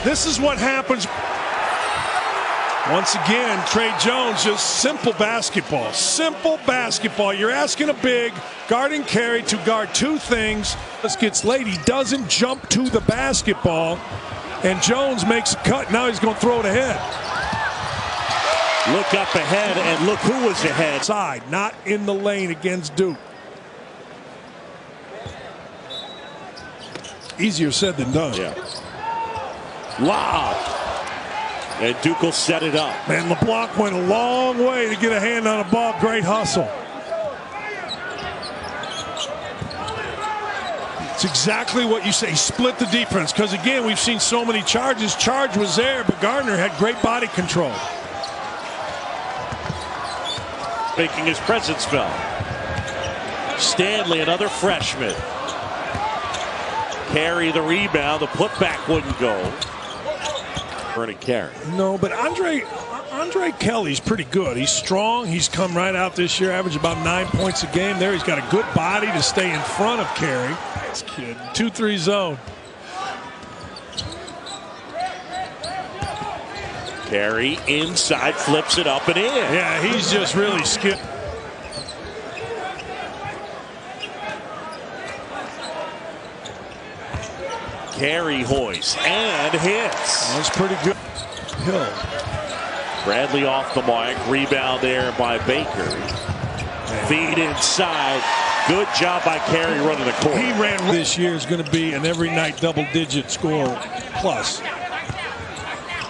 This is what happens. Once again, Trey Jones, just simple basketball. Simple basketball. You're asking a big guarding Carey to guard two things. This gets late. He doesn't jump to the basketball. And Jones makes a cut. Now he's going to throw it ahead. Look up ahead, and look who was ahead. Side, not in the lane against Duke. Easier said than done. Yeah. Wow. And Duke will set it up. Man, LeBlanc went a long way to get a hand on a ball. Great hustle. It's exactly what you say. He split the defense. Because, again, we've seen so many charges. Charge was there, but Gardner had great body control. Making his presence felt. Stanley, another freshman. Carey the rebound. The putback wouldn't go. Vernon Carey. No, but Andre Kelly's pretty good. He's strong. He's come right out this year, averaged about 9 points a game there. He's got a good body to stay in front of Carey. This kid, 2-3 zone. Carey inside, flips it up and in. Yeah, he's just really skipped. Carey hoists and hits. That's pretty good. Hill. Bradley off the mark. Rebound there by Baker. Feed inside. Good job by Carey running the court. He ran this year is going to be an every night double-digit score plus.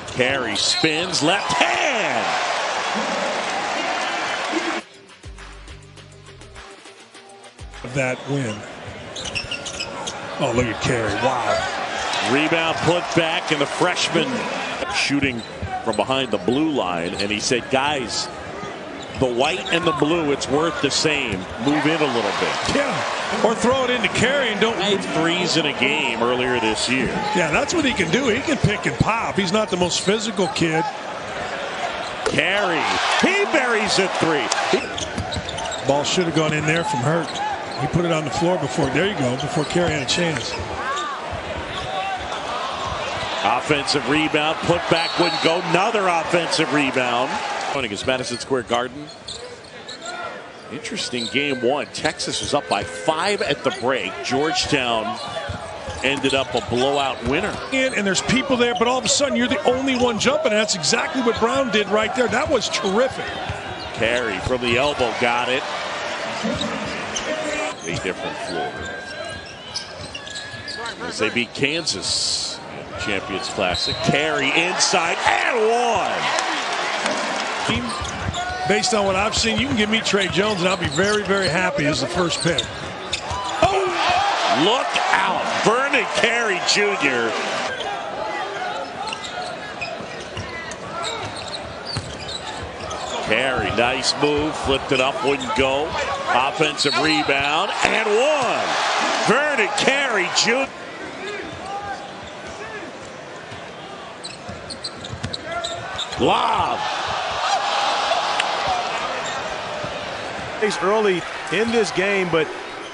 Carey spins left hand. That win. Oh, look at Carey. Wow. Rebound put back, and the freshman shooting from behind the blue line. And he said, guys, the white and the blue, it's worth the same. Move in a little bit. Yeah. Or throw it into Carey and don't. 5 threes in a game earlier this year. Yeah, that's what he can do. He can pick and pop. He's not the most physical kid. Carey. He buries a three. Ball should have gone in there from Hurt. He put it on the floor before. There you go. Before Carey had a chance. Offensive rebound. Put back wouldn't go. Another offensive rebound. Against Madison Square Garden. Interesting game one. Texas was up by 5 at the break. Georgetown ended up a blowout winner. And there's people there, but all of a sudden you're the only one jumping. And that's exactly what Brown did right there. That was terrific. Carey from the elbow got it. A different floor. As they beat Kansas in the Champions Classic. Carey inside and one. Based on what I've seen, you can give me Trey Jones and I'll be very, very happy as the first pick. Oh! Look out. Vernon Vernon Carey Jr. Carey, nice move, flipped it up, wouldn't go. Offensive rebound, and one. Vernon Carey Jr. Lob. Early in this game, but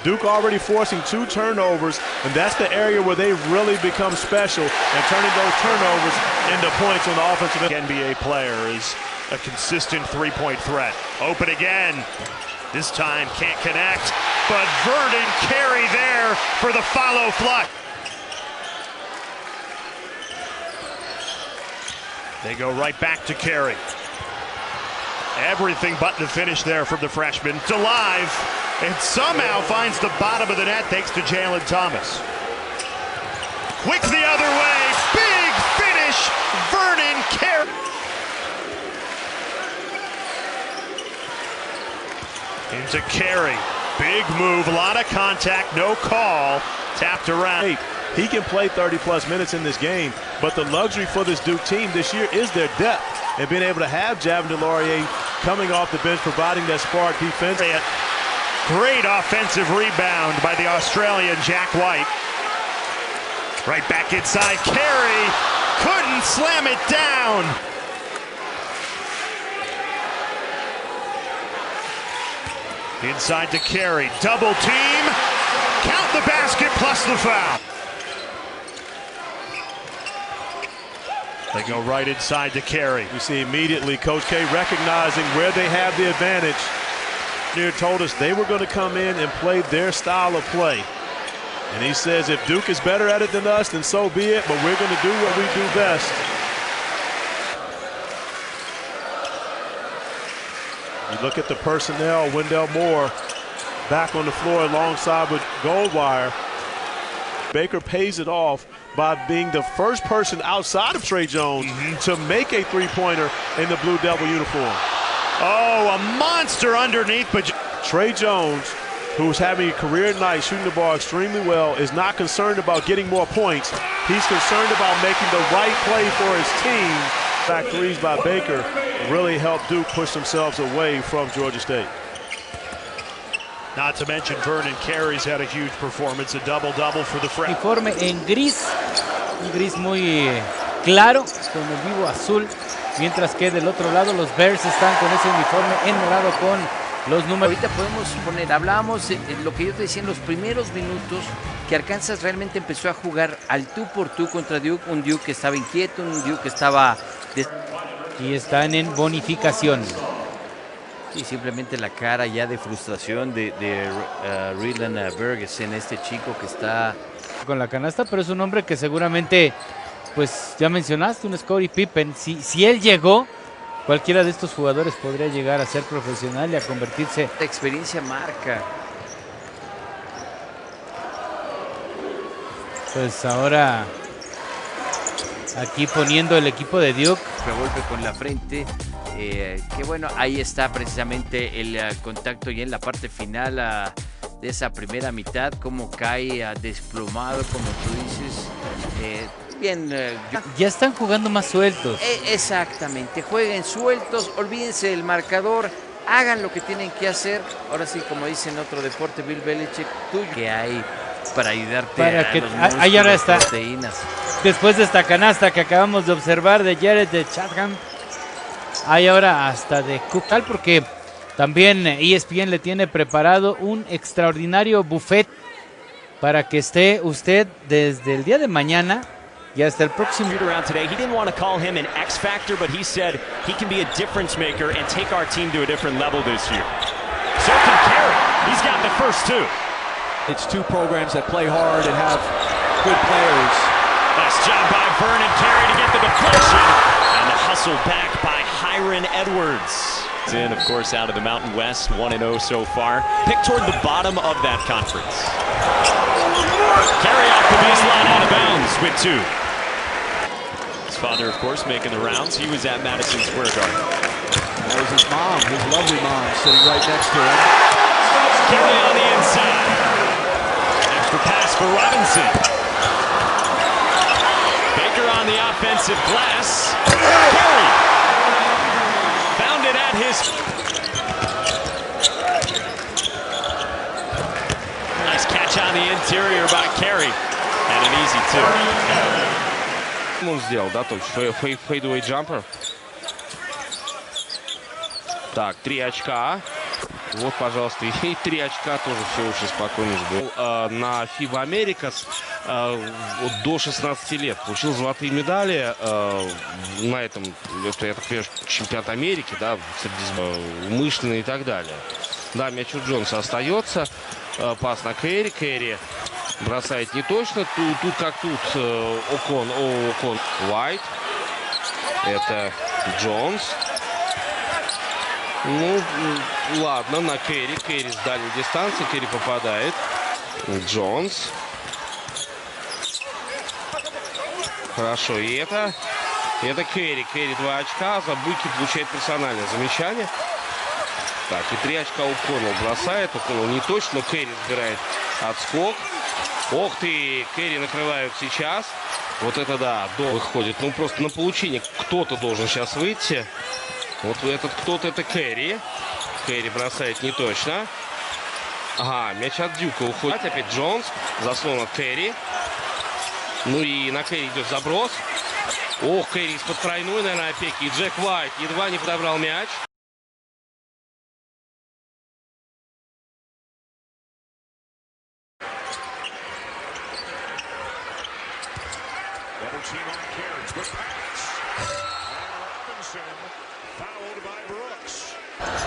Duke already forcing 2 turnovers, and that's the area where they really become special and turning those turnovers into points on the offensive end. NBA player is a consistent three-point threat. Open again. This time can't connect, but Vernon Carey there for the follow flush. They go right back to Carey. Everything but the finish there from the freshman. It's alive, and somehow finds the bottom of the net thanks to Jalen Thomas. Quick the other way, big finish, Vernon Carey. Into Carey, big move, a lot of contact, no call, tapped around. He can play 30-plus minutes in this game, but the luxury for this Duke team this year is their depth and being able to have Javon DeLaurier coming off the bench, providing that spark defense. Great offensive rebound by the Australian Jack White. Right back inside, Carey couldn't slam it down. Inside to Carey, double team, count the basket plus the foul. They go right inside to Carey. You see immediately Coach K recognizing where they have the advantage. Near told us they were going to come in and play their style of play. And he says if Duke is better at it than us, then so be it, but we're going to do what we do best. You look at the personnel, Wendell Moore back on the floor alongside with Goldwire. Baker pays it off by being the first person outside of Trey Jones to make a three-pointer in the Blue Devil uniform. Oh, a monster underneath, but Trey Jones, who's having a career night shooting the ball extremely well, is not concerned about getting more points. He's concerned about making the right play for his team. Back threes by Baker really helped Duke push themselves away from Georgia State. Not to mention Vernon Carey's had a huge performance, a double-double for the freshman. Uniforme en gris, un gris muy claro, con el vivo azul, mientras que del otro lado los Bears están con ese uniforme en morado con los números. Ahorita podemos poner, hablábamos lo que yo te decía en los primeros minutos, que Arkansas realmente empezó a jugar al tú por tú contra Duke, un Duke que estaba inquieto, un Duke que estaba... Y están en bonificación. Y simplemente la cara ya de frustración de Ryland Bergesen, este chico que está... Con la canasta, pero es un hombre que seguramente, pues ya mencionaste, un Scottie Pippen. Si él llegó, cualquiera de estos jugadores podría llegar a ser profesional y a convertirse... La experiencia marca. Pues ahora, aquí poniendo el equipo de Duke. Golpe con la frente. Que bueno, ahí está precisamente el contacto ya en la parte final de esa primera mitad, como cae desplomado, como tú dices. Bien. Ya están jugando más sueltos. Exactamente, jueguen sueltos, olvídense del marcador, hagan lo que tienen que hacer. Ahora sí, como dicen otro deporte, Bill Belichick, tuyo que hay para ayudarte para a que los músculos, ahí ahora está. proteínas. Después de esta canasta que acabamos de observar de Jared de Chatham, hay ahora hasta de Cookal, porque también ESPN le tiene preparado un extraordinario buffet para que esté usted desde el día de mañana y hasta el próximo. Today, he didn't want to call him an X factor, but he said he can be a difference maker and take our team to a different level this year. So can Carey. He's got the first two. It's two programs that play hard and have good players. Nice job by Vernon Carey to get the deflection and the hustle back by Hiron Edwards. In, of course, out of the Mountain West, 1-0 so far. Picked toward the bottom of that conference. Carey off the baseline out of bounds with two. His father, of course, making the rounds. He was at Madison Square Garden. That was his mom, his lovely mom, sitting right next to him. Carey on the inside. Extra pass for Robinson. on the offensive glass. Carey found it at his. Nice catch on the interior by Carey. And an easy two. Он сделал, да, только фейдовый джампер. Так, 3 очка. Вот, пожалуйста, и 3 очка тоже все очень спокойно ждет. На FIBA Americas до 16 лет получил золотые медали на этом, это, я так понимаю, чемпионат Америки, да, умышленно и так далее. Да, мяч у Джонса остается. Пас на Керри. Керри бросает не точно. Тут как тут. Окон. Уайт. Это Джонс. Ну, ладно, на Керри. Керри с дальней дистанции. Керри попадает. Джонс. Хорошо. И это Керри. Керри 2 очка. За Буйки получает персональное замечание. Так, и 3 очка О'Коннелл бросает. О'Коннелл не точно, но Керри сбирает отскок. Ох ты, Керри накрывают сейчас. Вот это да, выходит. Ну, просто на получение кто-то должен сейчас выйти. Вот этот кто-то, это Керри. Керри бросает не точно. Ага, мяч от Дюка уходит. Опять Джонс. Заслон от Керри. Ну и на Керри идет заброс. Ох, Керри из-под тройной, наверное, опеки. И Джек Уайт едва не подобрал мяч.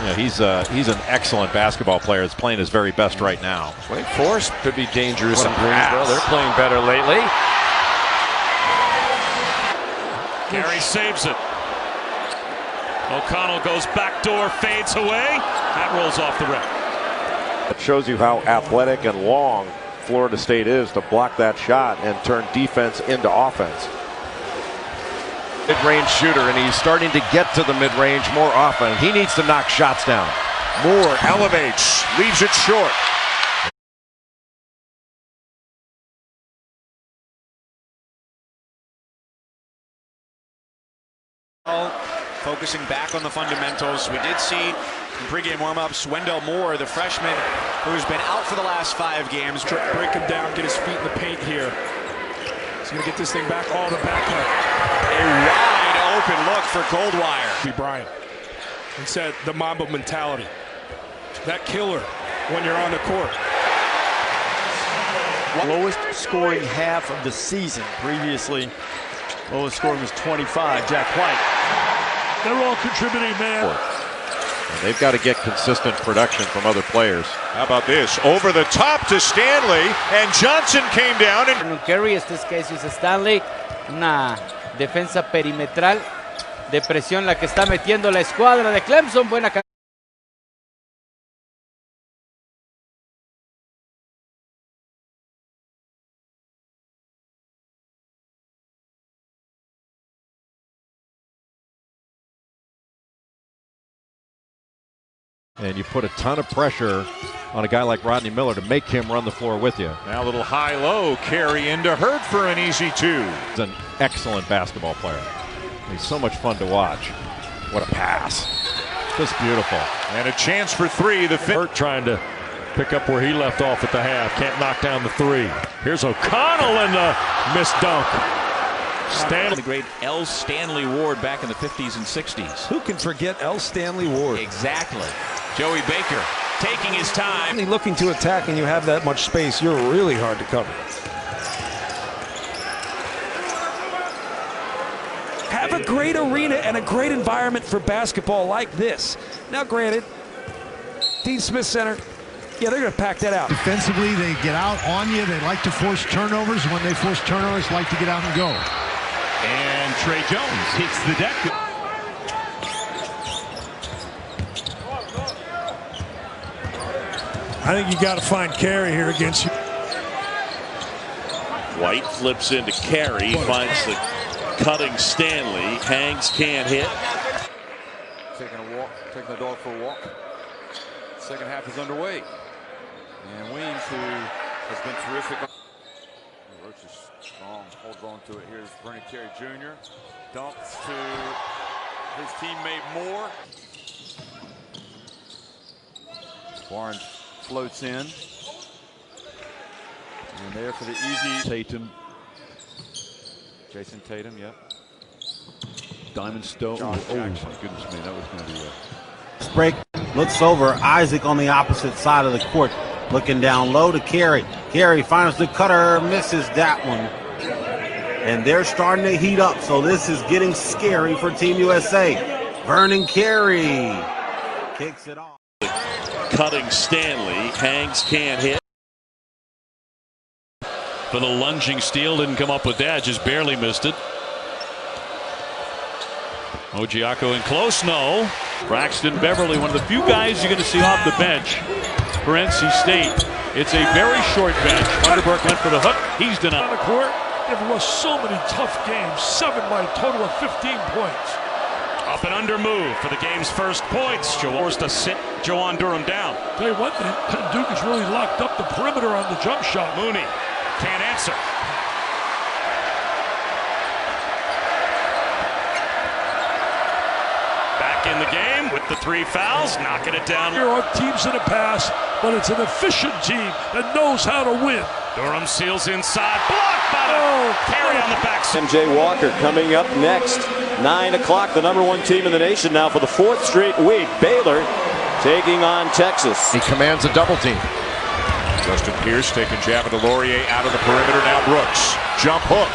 Yeah, he's an excellent basketball player. He's playing his very best right now. Wake Forest could be dangerous in Greensboro. They're playing better lately. Carey saves it. O'Connell goes backdoor, fades away. That rolls off the rim. It shows you how athletic and long Florida State is to block that shot and turn defense into offense. Mid-range shooter, and he's starting to get to the mid-range more often. He needs to knock shots down. Moore elevates, leaves it short. Focusing back on the fundamentals. We did see in pregame warm-ups Wendell Moore, the freshman who's been out for the last 5 games. Break him down, get his feet in the paint here. He's going to get this thing back, all the backhand. A wide open look for Goldwire. Bryant. He said the Mamba mentality. That killer when you're on the court. Lowest scoring half of the season. Previously, lowest scoring was 25. Jack White. They're all contributing, man. And they've got to get consistent production from other players. How about this? Over the top to Stanley, and Johnson came down. And Carey, este es Cassius Stanley. Una defensa perimetral de presión la que está metiendo la escuadra de Clemson. Buena. And you put a ton of pressure on a guy like Rodney Miller to make him run the floor with you. Now a little high-low, Carey into Hurt for an easy 2. He's an excellent basketball player. He's so much fun to watch. What a pass. Just beautiful. And a chance for 3. Hurt trying to pick up where he left off at the half. Can't knock down the 3. Here's O'Connell and the missed dunk. The great L. Stanley Ward back in the 50s and 60s. Who can forget L. Stanley Ward? Exactly. Joey Baker taking his time. Looking to attack and you have that much space, you're really hard to cover. Have a great arena and a great environment for basketball like this. Now granted, Dean Smith Center, yeah, they're going to pack that out. Defensively, they get out on you. They like to force turnovers. When they force turnovers, like to get out and go. And Trey Jones hits the deck. I think you got to find Carey here against you. White flips into Carey, finds the cutting Stanley, hangs, can't hit. Taking a walk, taking the dog for a walk. Second half is underway. And Weems, who has been terrific. Roach is Strong holds on to it. Here's Vernon Carey Jr. Dumps to his teammate Moore. Barnes floats in. And there for the easy. Tatum. Jason Tatum, yep. Diamond Stone. Josh Oh, my Jackson. goodness me. That was going to be a... Break, looks over. Isaac on the opposite side of the court. Looking down low to Carey. Carey finds the cutter, misses that one. And they're starting to heat up, so this is getting scary for Team USA. Vernon Carey kicks it off. Cutting Stanley. Hangs, can't hit. For the lunging steal, didn't come up with that, just barely missed it. Ojiako in close, no. Braxton Beverly, one of the few guys you're going to see off the bench for NC State. It's a very short bench. Vanderburg went for the hook. He's denied. On the court, they've lost so many tough games. 7 by a total of 15 points. Up and under move for the game's first points. Forced to sit Joan Durham down. Tell you what, Duke has really locked up the perimeter on the jump shot. Mooney can't answer. Back in the game with the 3 fouls, knocking it down. Here are teams in the past, but it's an efficient team that knows how to win. Durham seals inside, blocked by the Carey on the back. MJ Walker coming up next. 9 o'clock, the #1 team in the nation now for the 4th straight week. Baylor taking on Texas. He commands a double team. Justin Pierce taking jab into Laurier out of the perimeter. Now Brooks. Jump hook.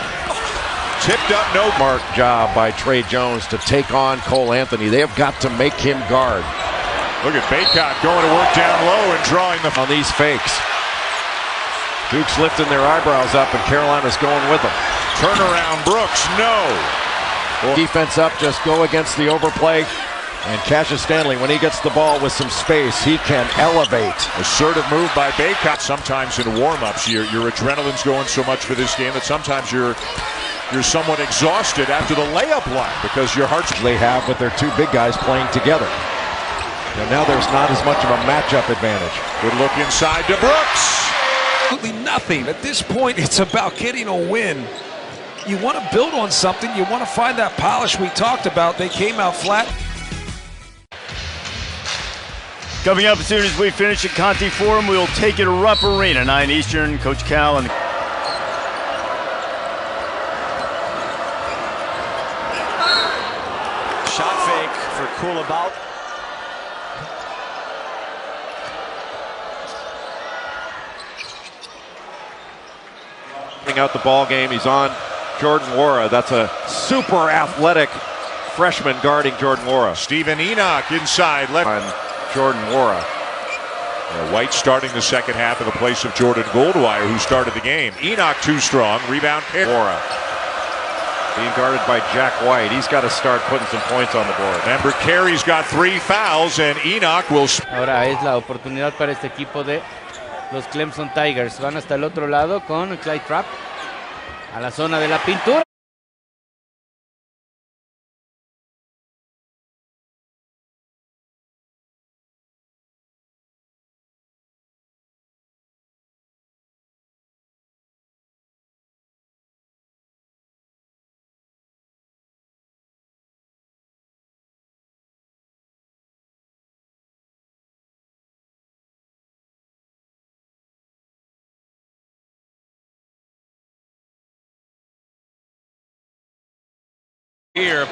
Tipped up, no. Smart job by Trey Jones to take on Cole Anthony. They have got to make him guard. Look at Baycott going to work down low and drawing on these fakes. Duke's lifting their eyebrows up and Carolina's going with them. Turnaround Brooks, no. Defense up, just go against the overplay. And Cassius Stanley, when he gets the ball with some space, he can elevate. Assertive move by Baycott. Sometimes in warm-ups, your adrenaline's going so much for this game that sometimes you're somewhat exhausted after the layup line because your heart's... They have, but they're 2 big guys playing together. And now there's not as much of a matchup advantage. Good look inside to Brooks. Absolutely nothing. At this point, it's about getting a win. You want to build on something. You want to find that polish we talked about. They came out flat. Coming up as soon as we finish at Conti Forum, we'll take it to Rupp Arena, 9 Eastern. Coach Cal and Shot fake for Coolabout. Out the ball game, he's on Jordan Nwora. That's a super athletic freshman guarding Jordan Nwora. Stephen Enoch inside left. On Jordan Nwora. White starting the second half in the place of Jordan Goldwire, who started the game. Enoch too strong. Rebound pick. Nwora being guarded by Jack White. He's got to start putting some points on the board. Remember, Carey's got 3 fouls, and Enoch will... Ahora es la oportunidad para este equipo de los Clemson Tigers. Van hasta el otro lado con Clyde Trapp a la zona de la pintura. Here,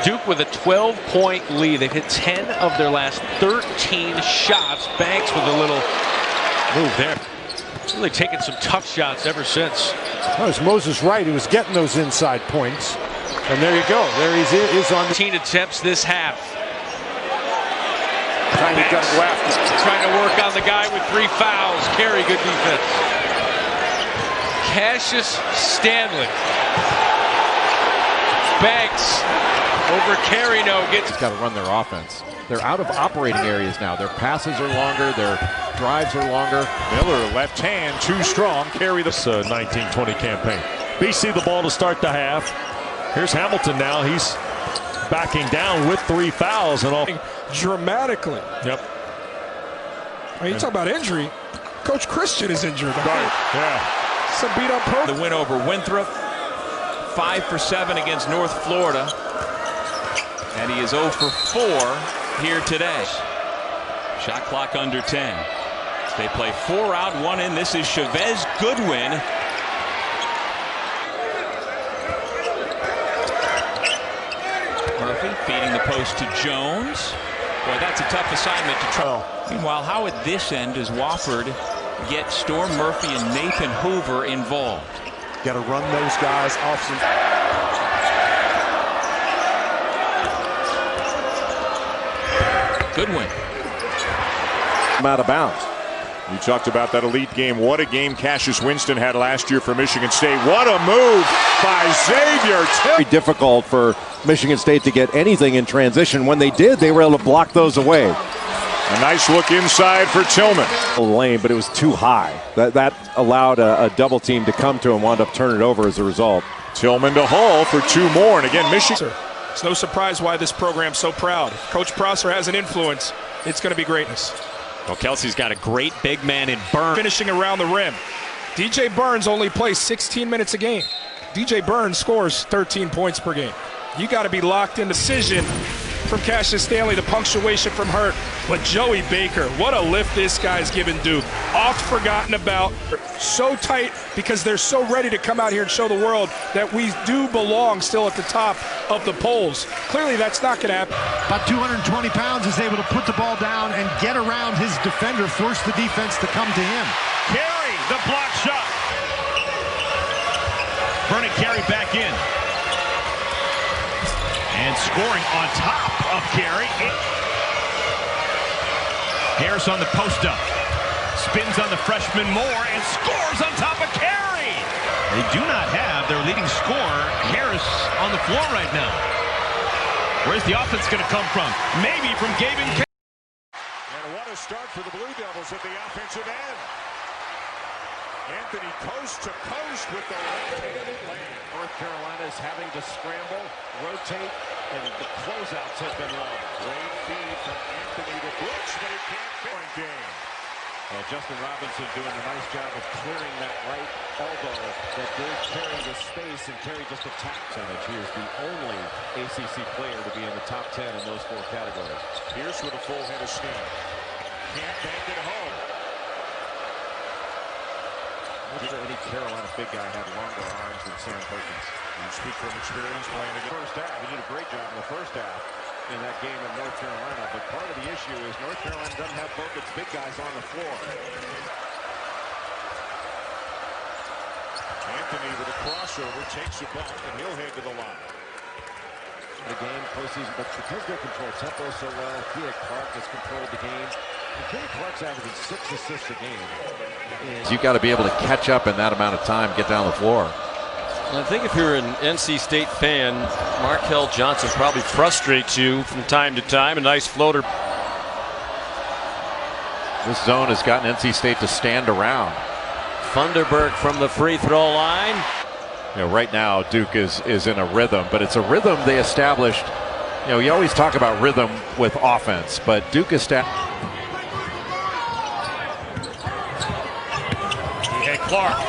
Duke with a 12-point lead. They've hit 10 of their last 13 shots. Banks with a little move there. Really taking some tough shots ever since. Well, it's Moses Wright who was getting those inside points. And there you go. There he is on 15 attempts this half. Trying to go after. Trying to work on the guy with 3 fouls. Carey, good defense. Cassius Stanley. Banks over Carey, no, gets... Got to run their offense. They're out of operating areas now. Their passes are longer, their drives are longer. Miller, left hand, too strong. Carey the 19-20 campaign. BC the ball to start the half. Here's Hamilton now. He's backing down with 3 fouls and all. Dramatically. Yep. I mean, you talk about injury. Coach Christian is injured. Right. Yeah. Some beat up Pope. The win over Winthrop. 5 for 7 against North Florida. And he is 0 for 4 here today. Shot clock under 10. They play 4 out, 1 in. This is Chavez Goodwin. Murphy feeding the post to Jones. Boy, that's a tough assignment to try. Meanwhile, how at this end does Wofford get Storm Murphy and Nathan Hoover involved? Got to run those guys off some. Goodwin. I'm out of bounds. You talked about that elite game. What a game Cassius Winston had last year for Michigan State. What a move by Xavier. Very difficult for Michigan State to get anything in transition. When they did, they were able to block those away. A nice look inside for Tillman. Lane, but it was too high. That allowed a double team to come to him, wound up turning it over as a result. Tillman to Hall for 2 more, and again, Michigan. It's no surprise why this program's so proud. Coach Prosser has an influence. It's going to be greatness. Well, Kelsey's got a great big man in Burns. Finishing around the rim. DJ Burns only plays 16 minutes a game. DJ Burns scores 13 points per game. You got to be locked in. Decision from Cassius Stanley, the punctuation from Hurt. But Joey Baker, what a lift this guy's given Duke. Oft forgotten about. So tight because they're so ready to come out here and show the world that we do belong still at the top of the polls. Clearly that's not going to happen. About 220 pounds, is able to put the ball down and get around his defender, force the defense to come to him. Carey, the block shot. Vernon Carey back in. And scoring on top of Carey. Harris on the post up. Spins on the freshman Moore and scores on top of Carey. They do not have their leading scorer, Harris, on the floor right now. Where's the offense going to come from? Maybe from Gavin Carey. And what a start for the Blue Devils at the offensive end. Anthony coast to coast with the left-handed lane. North Carolina is having to scramble, rotate, and the closeouts have been long. Great feed from Anthony to Brooks, but he can't point game. Well, Justin Robinson doing a nice job of clearing that right elbow that gave Carey the space, and Carey just attacked percentage. He is the only ACC player to be in the top 10 in those 4 categories. Pierce with a full head of steam. Can't bank it home. Any Carolina big guy had longer arms than Sam Perkins. You speak from experience playing against First half, he did a great job in the first half in that game in North Carolina, but part of the issue is North Carolina doesn't have both its big guys on the floor. Anthony with a crossover takes it back, and he'll head to the line. The game postseason, but because they control tempo so well, Keith Clark has controlled the game. And Keith Clark's averaging 6 assists a game. You've got to be able to catch up in that amount of time, get down the floor. I think if you're an NC State fan, Markel Johnson probably frustrates you from time to time. A nice floater. This zone has gotten NC State to stand around. Funderburk from the free throw line. You know, right now Duke is in a rhythm, but it's a rhythm they established. You know, you always talk about rhythm with offense, but Duke established. Clark.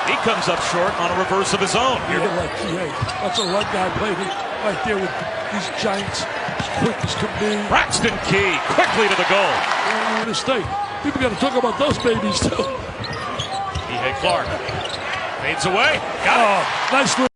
He comes up short on a reverse of his own. That's a leg guy played right there with these giants as quick as can be. Braxton Key quickly to the goal. State. People got to talk about those babies too. Clark fades away. Got it. Nice.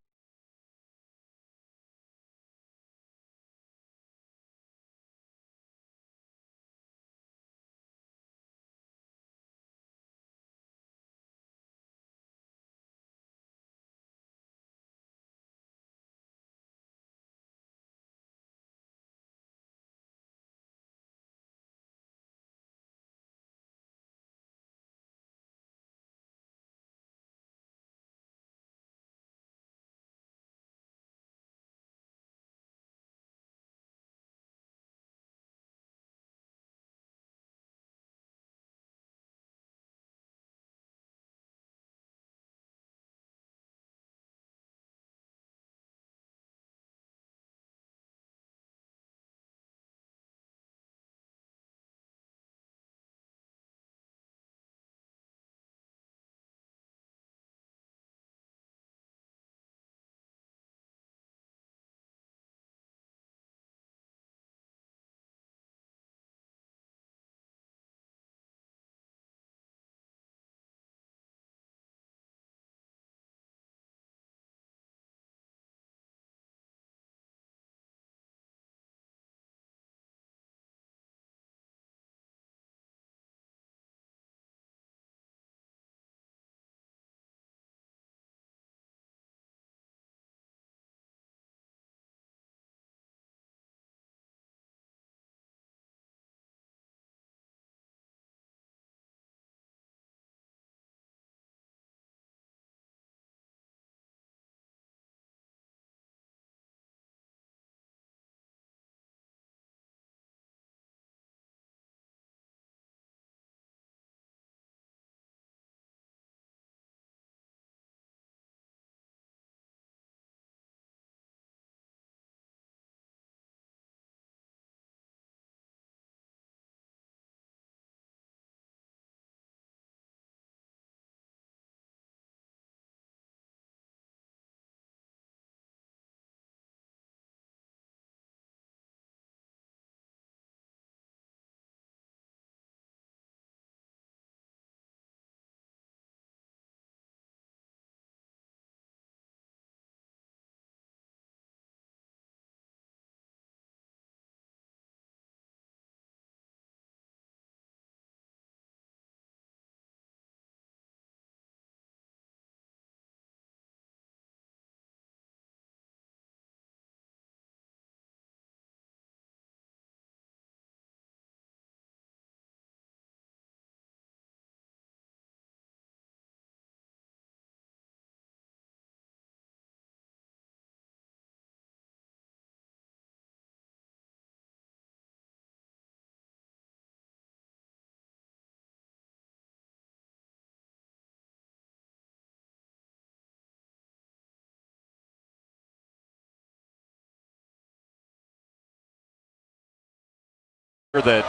That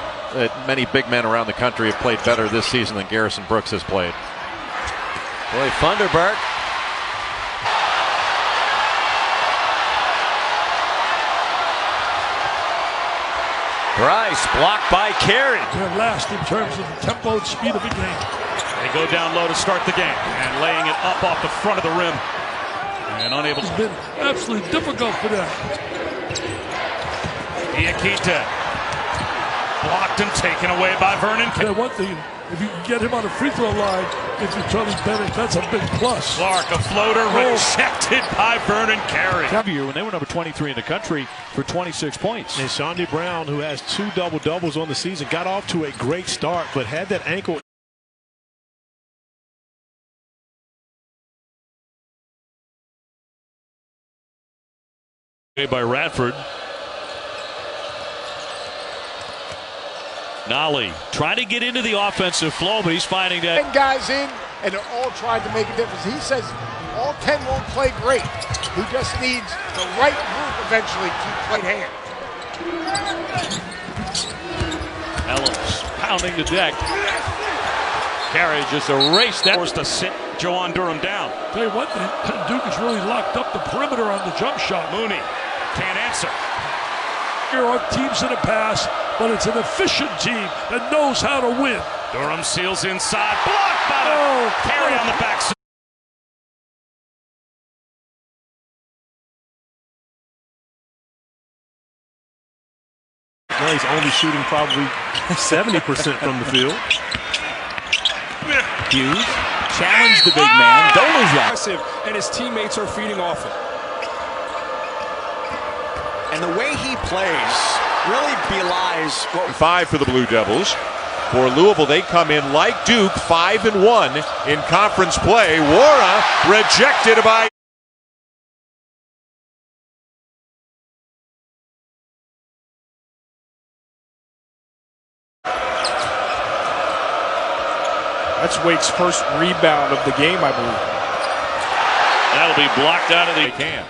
many big men around the country have played better this season than Garrison Brooks has played. Boy, Thunderbird. Bryce blocked by Carey. They're last in terms of the tempo and speed of the game. They go down low to start the game and laying it up off the front of the rim. And unable. It's been absolutely difficult for them. Diakite blocked and taken away by Vernon. One thing, if you can get him on the free throw line, if you're Tony Bennett, that's a big plus. Clark, a floater rejected by Vernon Carey. When they were number 23 in the country for 26 points. And Sonny Brown, who has 2 double-doubles on the season, got off to a great start, but had that ankle. By Radford. Nolly trying to get into the offensive flow, but he's finding that 10 guys in, and they're all trying to make a difference. He says all 10 won't play great. He just needs the right group eventually to play hand. Ellis pounding the deck. Carey just erased that. Forced to sit Joan Durham down. Tell you what, Duke has really locked up the perimeter on the jump shot. Mooney can't answer. There are teams in the past, but it's an efficient team that knows how to win. Durham seals inside, blocked by Carey on the backside. Now he's only shooting probably 70% from the field. Hughes challenged the big man. Aggressive, and his teammates are feeding off it. And the way he plays really belies what 5 for the Blue Devils. For Louisville, they come in like Duke, 5-1 in conference play. Wara rejected by That's Wake's first rebound of the game, I believe. That'll be blocked out of the can.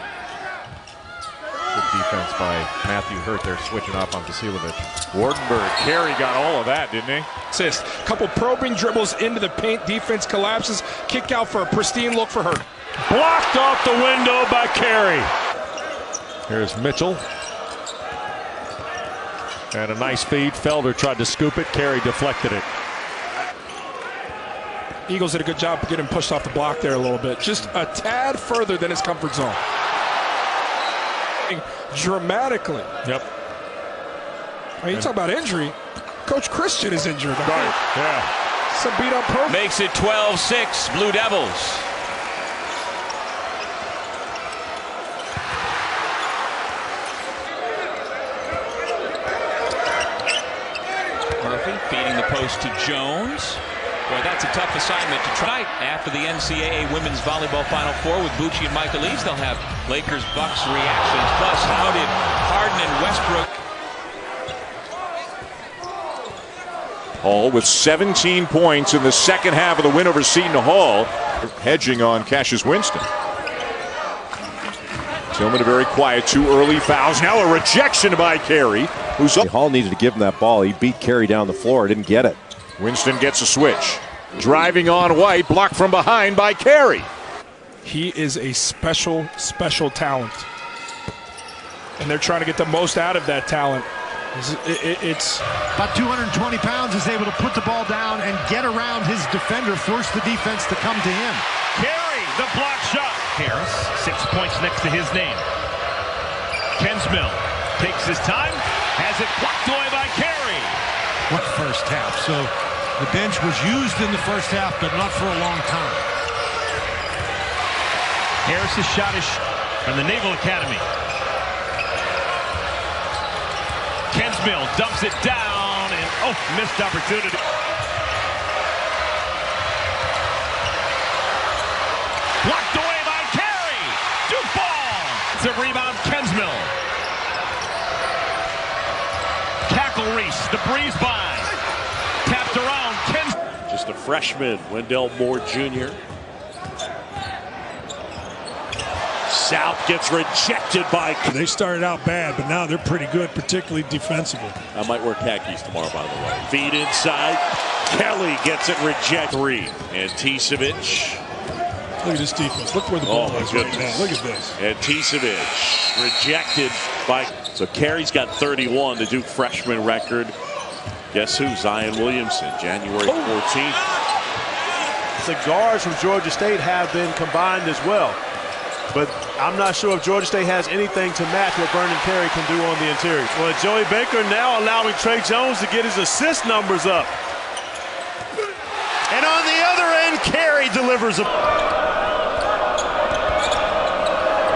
Good defense by Matthew Hurt. They're switching off on Vasiljevic. Wardenberg, Carey got all of that, didn't he? Assist. Couple probing dribbles into the paint. Defense collapses. Kick out for a pristine look for Hurt. Blocked off the window by Carey. Here's Mitchell. And a nice feed. Felder tried to scoop it. Carey deflected it. Eagles did a good job of getting pushed off the block there a little bit. Just a tad further than his comfort zone. Dramatically. Yep. I mean, you talk about injury. Coach Christian is injured. Right. Yeah. It's a beat up program. Makes it 12-6, Blue Devils. Murphy feeding the post to Jones. Boy, that's a tough assignment to try. After the NCAA Women's Volleyball Final Four with Bucci and Michael Eaves, they'll have Lakers-Bucks reactions. Plus, how did Harden and Westbrook... Hall with 17 points in the second half of the win over Seton Hall. Hedging on Cassius Winston. Tillman very quiet, 2 early fouls. Now a rejection by Carey. Hall needed to give him that ball. He beat Carey down the floor. Didn't get it. Winston gets a switch. Driving on White, blocked from behind by Carey. He is a special, special talent. And they're trying to get the most out of that talent. It's about 220 pounds, is able to put the ball down and get around his defender, force the defense to come to him. Carey, the block shot. Harris, 6 points next to his name. Kensmill takes his time, has it blocked away by Carey. What first half? So the bench was used in the first half, but not for a long time. Harris's shot is from the Naval Academy. Kensmill dumps it down, and missed opportunity. Blocked away by Carey. Duke ball. It's a rebound, Kensmill. Tackle Reese, the breeze by. Tapped around, Kensmill. Just a freshman, Wendell Moore Jr. South gets rejected by. They started out bad, but now they're pretty good, particularly defensively. I might wear khakis tomorrow, by the way. Feed inside. Kelly gets it rejected. 3. And Ticevic. Look at this defense. Look where the ball is right now. Look at this. And Ticevic rejected by. So Carey's got 31, the Duke freshman record. Guess who? Zion Williamson, January 14th. The guards from Georgia State have been combined as well. But I'm not sure if Georgia State has anything to match what Vernon Carey can do on the interior. Well, Joey Baker now allowing Trey Jones to get his assist numbers up. And on the other end, Carey delivers a.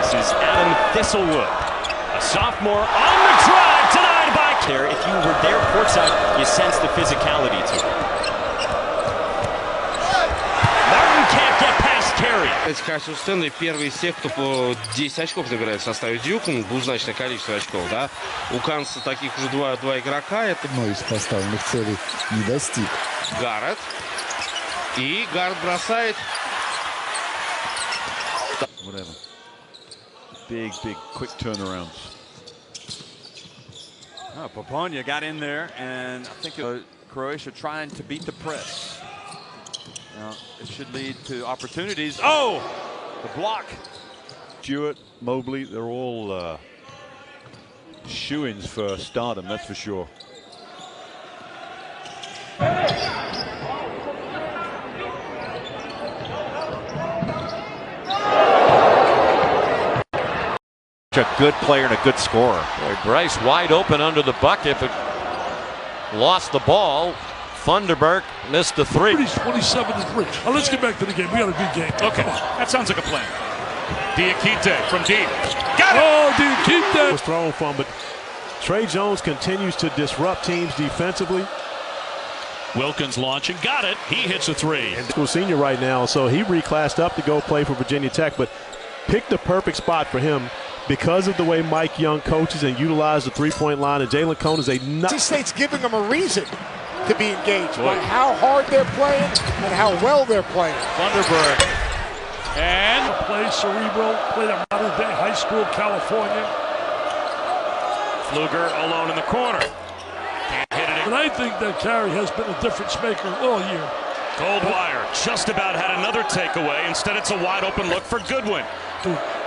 This is Adam Thistlewood, a sophomore on the drive, denied by Carey. If you were there courtside, you sense the physicality to it. Martin can't get past Carey. Эти качества Стэнли первый из тех, кто по 10 очков набирает в составе Дьюка, двузначное количество очков, да. У Канса таких уже два игрока. Это из поставленных целей не достиг. Гаррет. И Гаррет бросает. Whatever. Big, quick turnarounds. Oh, Poponia got in there, and I think Croatia trying to beat the press. Now, it should lead to opportunities. Oh, the block. Stewart, Mobley, they're all shoo-ins for stardom, that's for sure. A good player and a good scorer. Boy, Bryce wide open under the bucket, but lost the ball. Thunderberg missed the 3. 27 to 3. Now let's get back to the game. We got a good game. Okay, that sounds like a plan. Diakite from deep. Got it! Oh, Diakite! Was thrown from, but Trey Jones continues to disrupt teams defensively. Wilkins launching, got it. He hits a 3. School senior right now, so he reclassed up to go play for Virginia Tech, but picked the perfect spot for him because of the way Mike Young coaches and utilizes the three-point line. And Jalen Cone is a NC State's giving them a reason to be engaged by how hard they're playing and how well they're playing. Thunderberg. And play cerebral, played at modern day high school, California. Pfluger alone in the corner. Can't hit it. And I think that Carey has been a difference maker all year. Goldwire just about had another takeaway. Instead, it's a wide open look for Goodwin.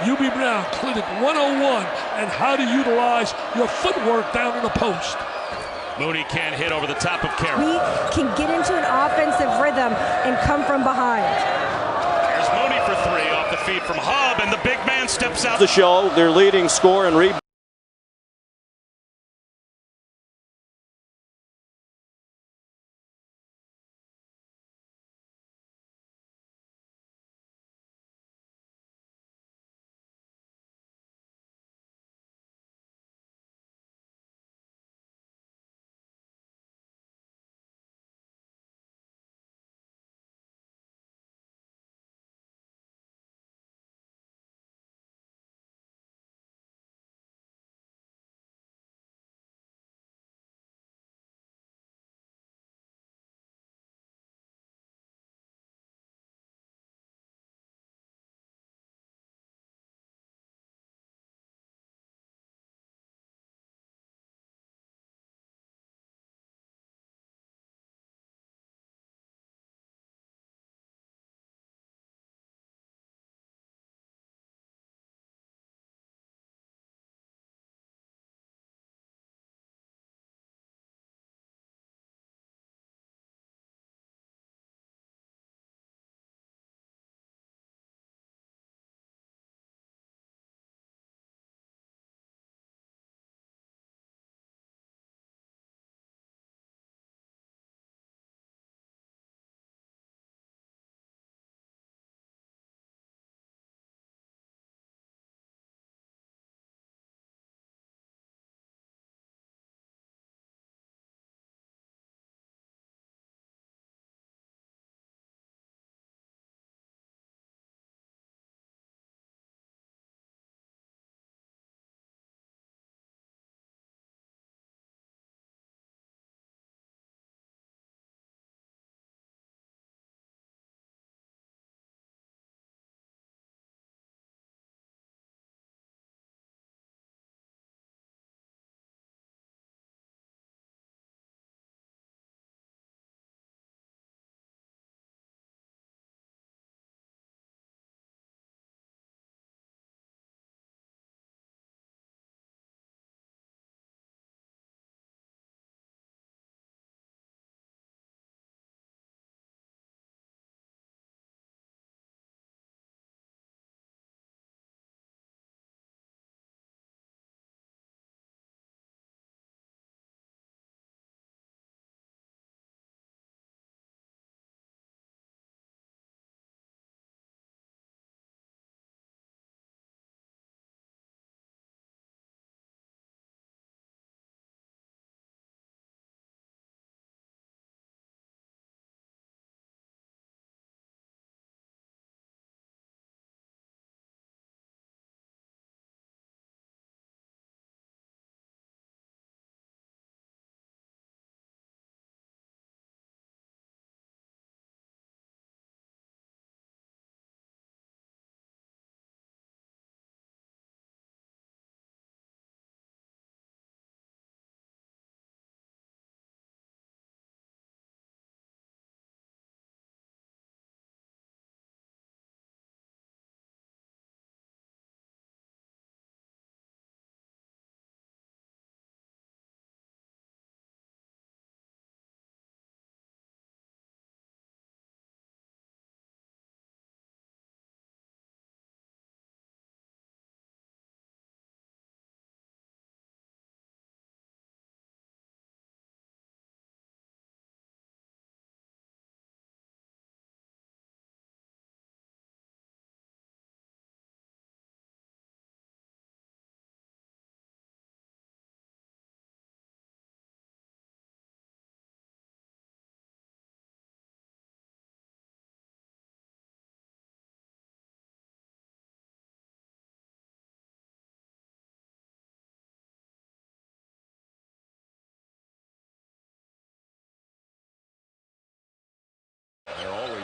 UB Brown Clinic 101 and how to utilize your footwork down in the post. Mooney can't hit over the top of Carey. We can get into an offensive rhythm and come from behind. Here's Mooney for 3 off the feed from Hub, and the big man steps out. The show, their leading scorer and rebound.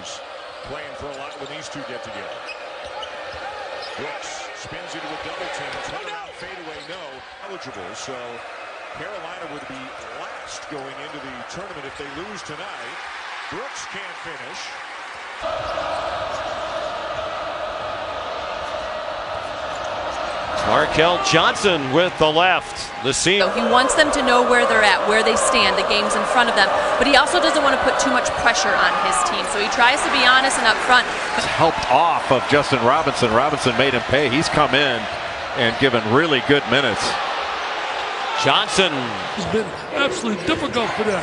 always playing for a lot when these two get together. Brooks spins into a double team. Turnaround fadeaway, no. Eligible, so Carolina would be last going into the tournament if they lose tonight. Brooks can't finish. Markel Johnson with the left. The seam. He wants them to know where they're at, where they stand, the game's in front of them. But he also doesn't want to put too much pressure on his team. So he tries to be honest and upfront. Helped off of Justin Robinson. Robinson made him pay. He's come in and given really good minutes. Johnson. It's been absolutely difficult for them.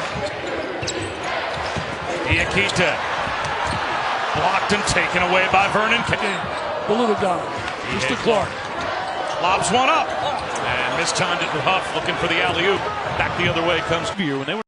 Diakite. Blocked and taken away by Vernon. The little guy, Mr. Clark. Lobs one up. And mistimed it with Huff looking for the alley-oop. Back the other way comes Beer when they were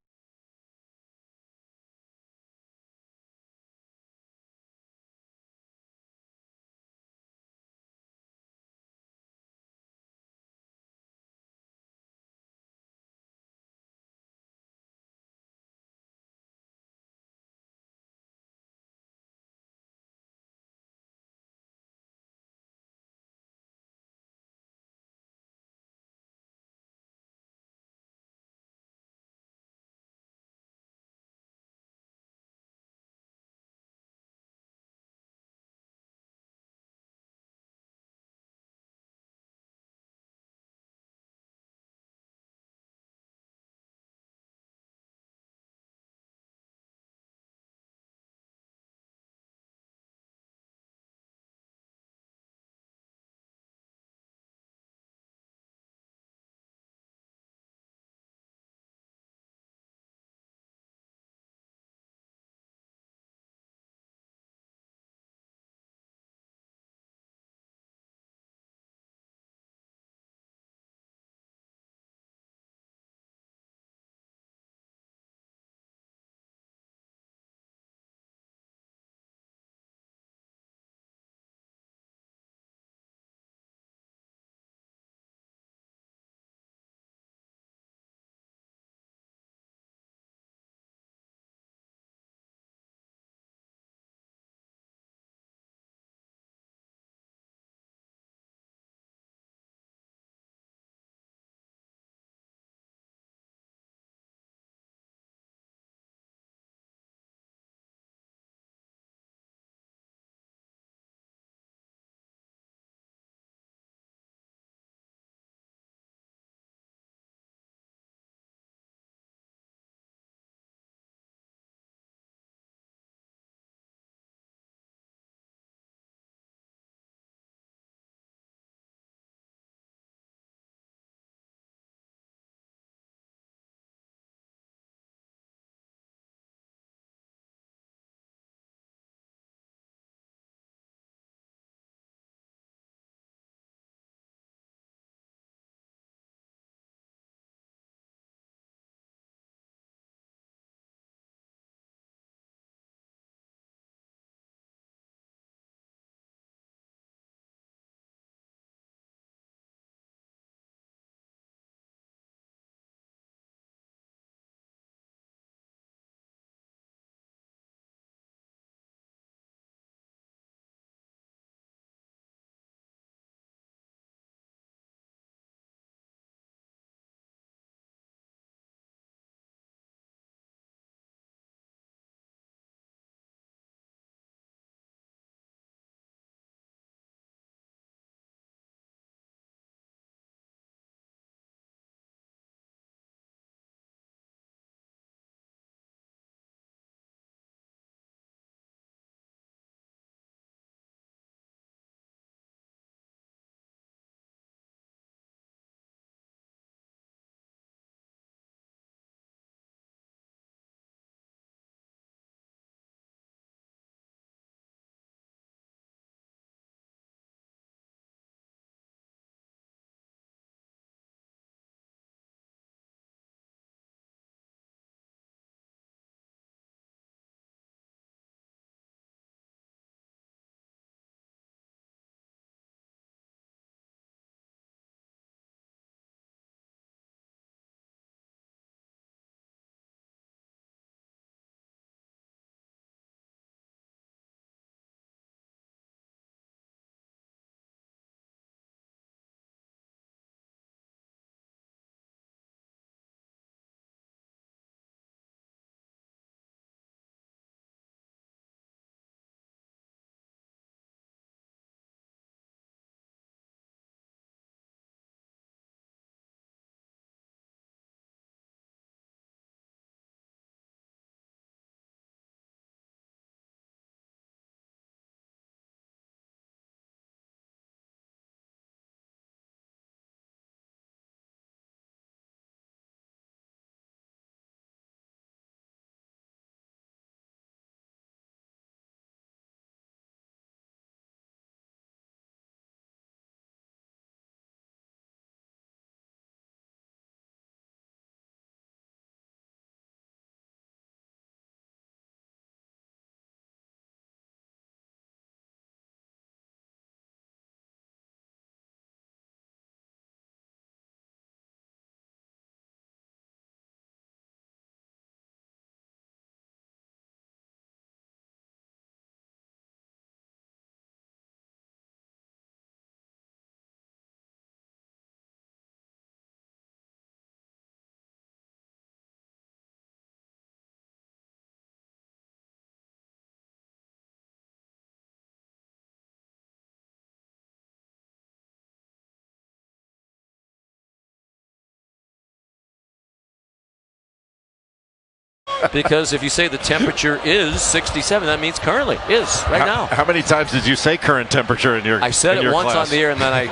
Because if you say the temperature is 67, that means currently is right now. How many times did you say current temperature in your I said it once class? on the air, and then I...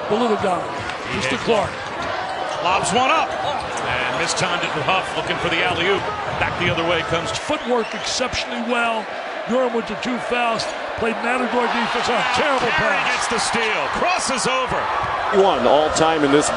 The little guy, Mr. Clark. Lobs one up. And mistimed it with Huff, looking for the alley-oop. Back the other way comes... Footwork exceptionally well. Durham went to 2 fouls. Played Matador defense. Oh, terrible Carey pass. gets the steal. Crosses over. He won all time in this.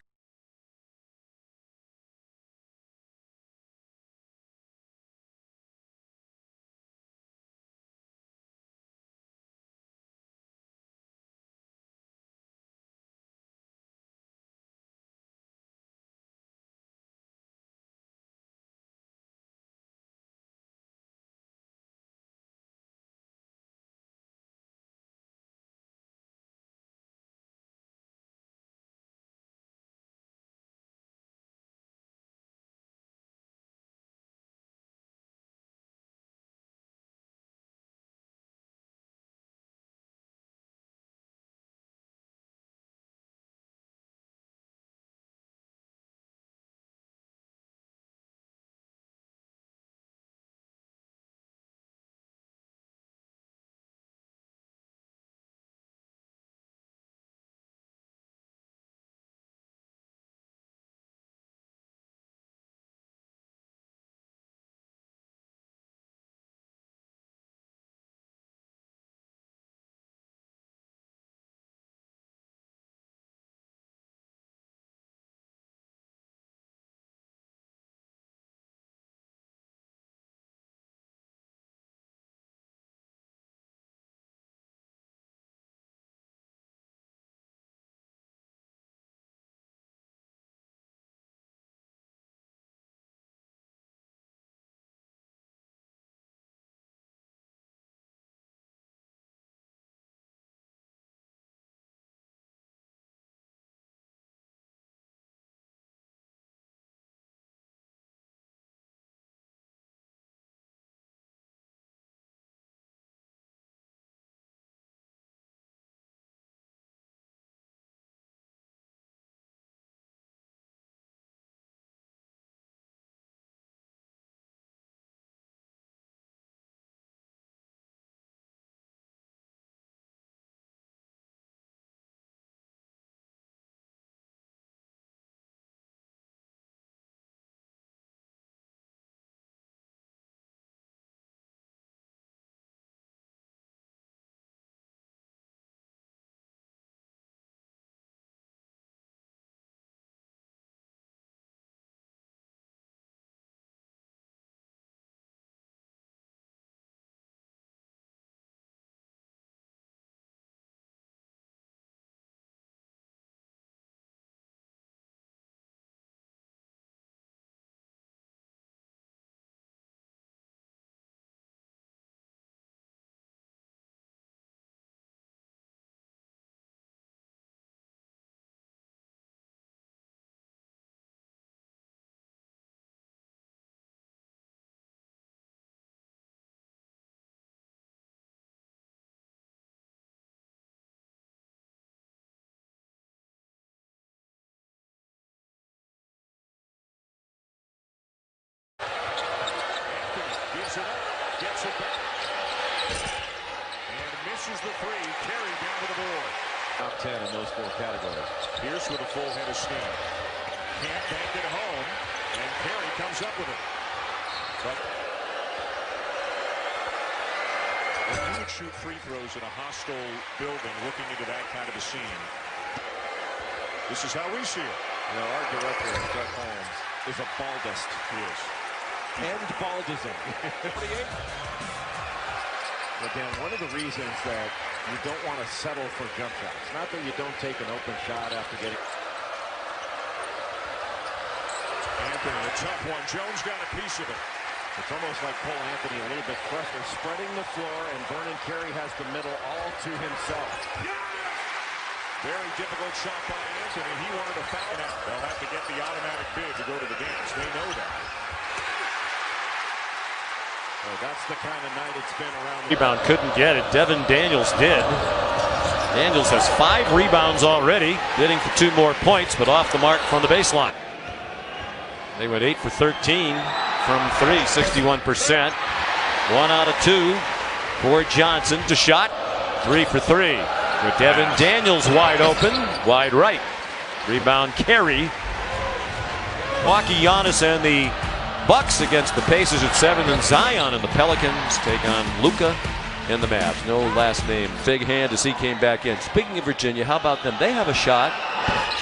Gives it up, gets it back, and misses the three. Carey down to the board. Top 10 in those 4 categories. Pierce with a full head of steam. Can't bank it home, and Carey comes up with it. But when you would shoot free throws in a hostile building, looking into that kind of a scene, this is how we see it. You know, our director, Doug Holmes, is a baldist. He is. And baldism. But Dan, one of the reasons that you don't want to settle for jump shots, not that you don't take an open shot after getting. Anthony, a tough one. Jones got a piece of it. It's almost like Cole Anthony a little bit fresher, spreading the floor, and Vernon Carey has the middle all to himself. Very difficult shot by Anthony. He wanted a foul now. They'll have to get the automatic bid to go to the dance. They know that. Well, that's the kind of night it's been around. Rebound couldn't get it. Devin Daniels did. Daniels has 5 rebounds already, bidding for 2 more points, but off the mark from the baseline. They went 8 for 13 from 3, 61%. 1 out of 2 for Johnson to shot. 3 for 3. With Devin Daniels wide open, wide right. Rebound Carey. Milwaukee Giannis and the Bucks against the Pacers at 7, and Zion and the Pelicans take on Luka and the Mavs. No last name. Big hand as he came back in. Speaking of Virginia, how about them? They have a shot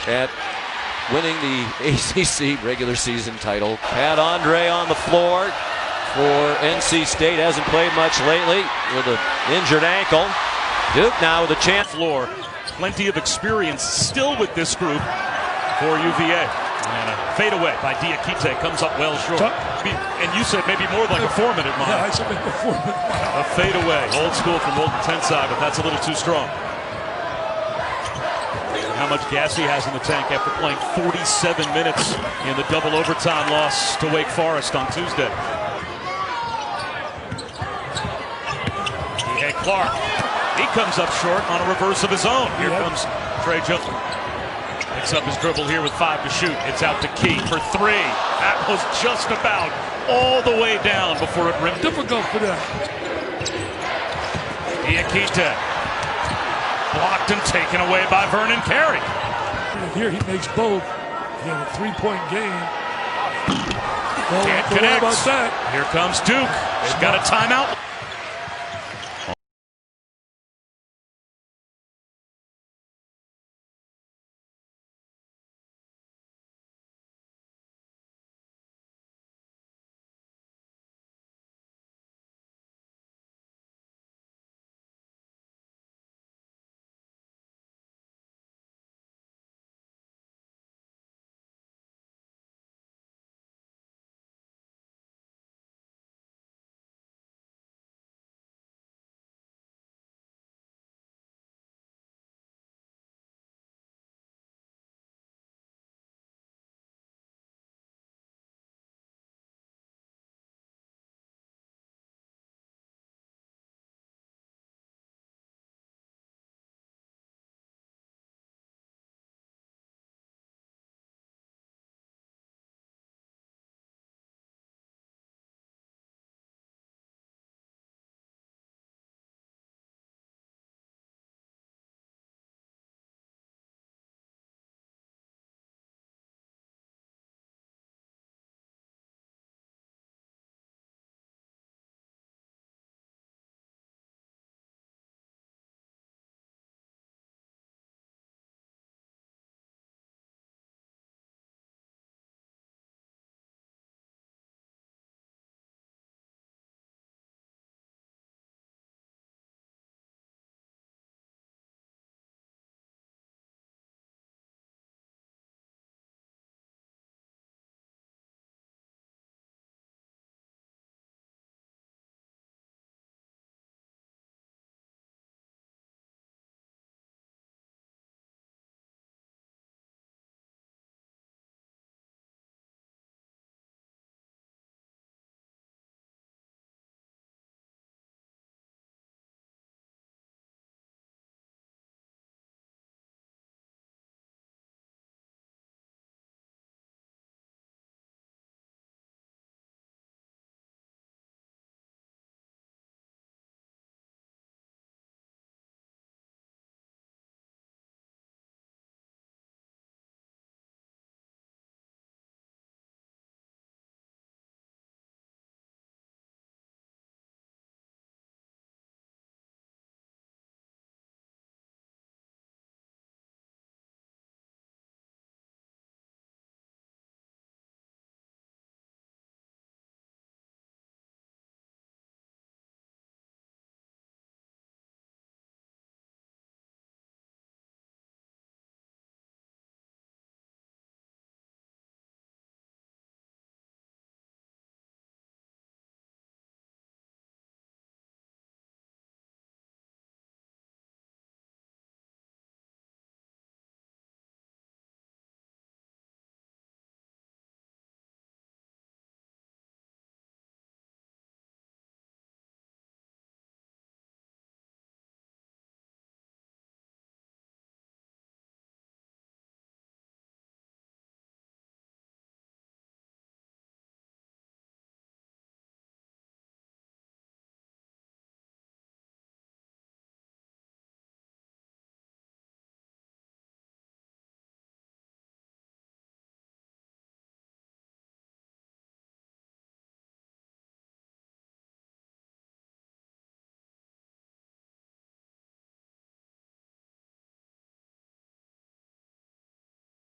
at winning the ACC regular season title. Pat Andre on the floor for NC State. Hasn't played much lately with an injured ankle. Duke now with a chance. Floor. Plenty of experience still with this group for UVA. And a fadeaway by Diakite comes up well short. And you said maybe more like a 4-minute mile. Yeah, I said maybe a 4-minute mile. A fadeaway. Old school from Wilton Tenside, but that's a little too strong. How much gas he has in the tank after playing 47 minutes in the double overtime loss to Wake Forest on Tuesday. He had Clark. He comes up short on a reverse of his own. Here comes Trey Jones. Picks up his dribble here with 5 to shoot. It's out to Key for 3. That was just about all the way down before it rimmed. Difficult for them. Diakite. Blocked and taken away by Vernon Carey. Here he makes both. He had a 3-point game. Can't connect. About that. Here comes Duke. They've got a timeout.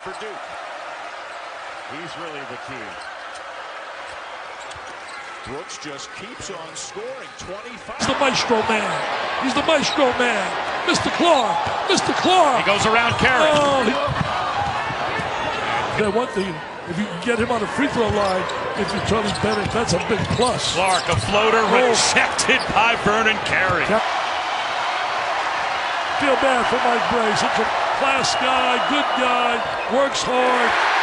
for Duke. He's really the key. Brooks just keeps on scoring. 25. He's the maestro man. He's the maestro man. Mr. Clark. Mr. Clark. He goes around Carey. One thing, if you can get him on the free throw line, if you're Tony Bennett, that's a big plus. Clark, a floater rejected by Vernon Carey. Feel bad for Mike Bray. Such a class guy, good guy, works hard.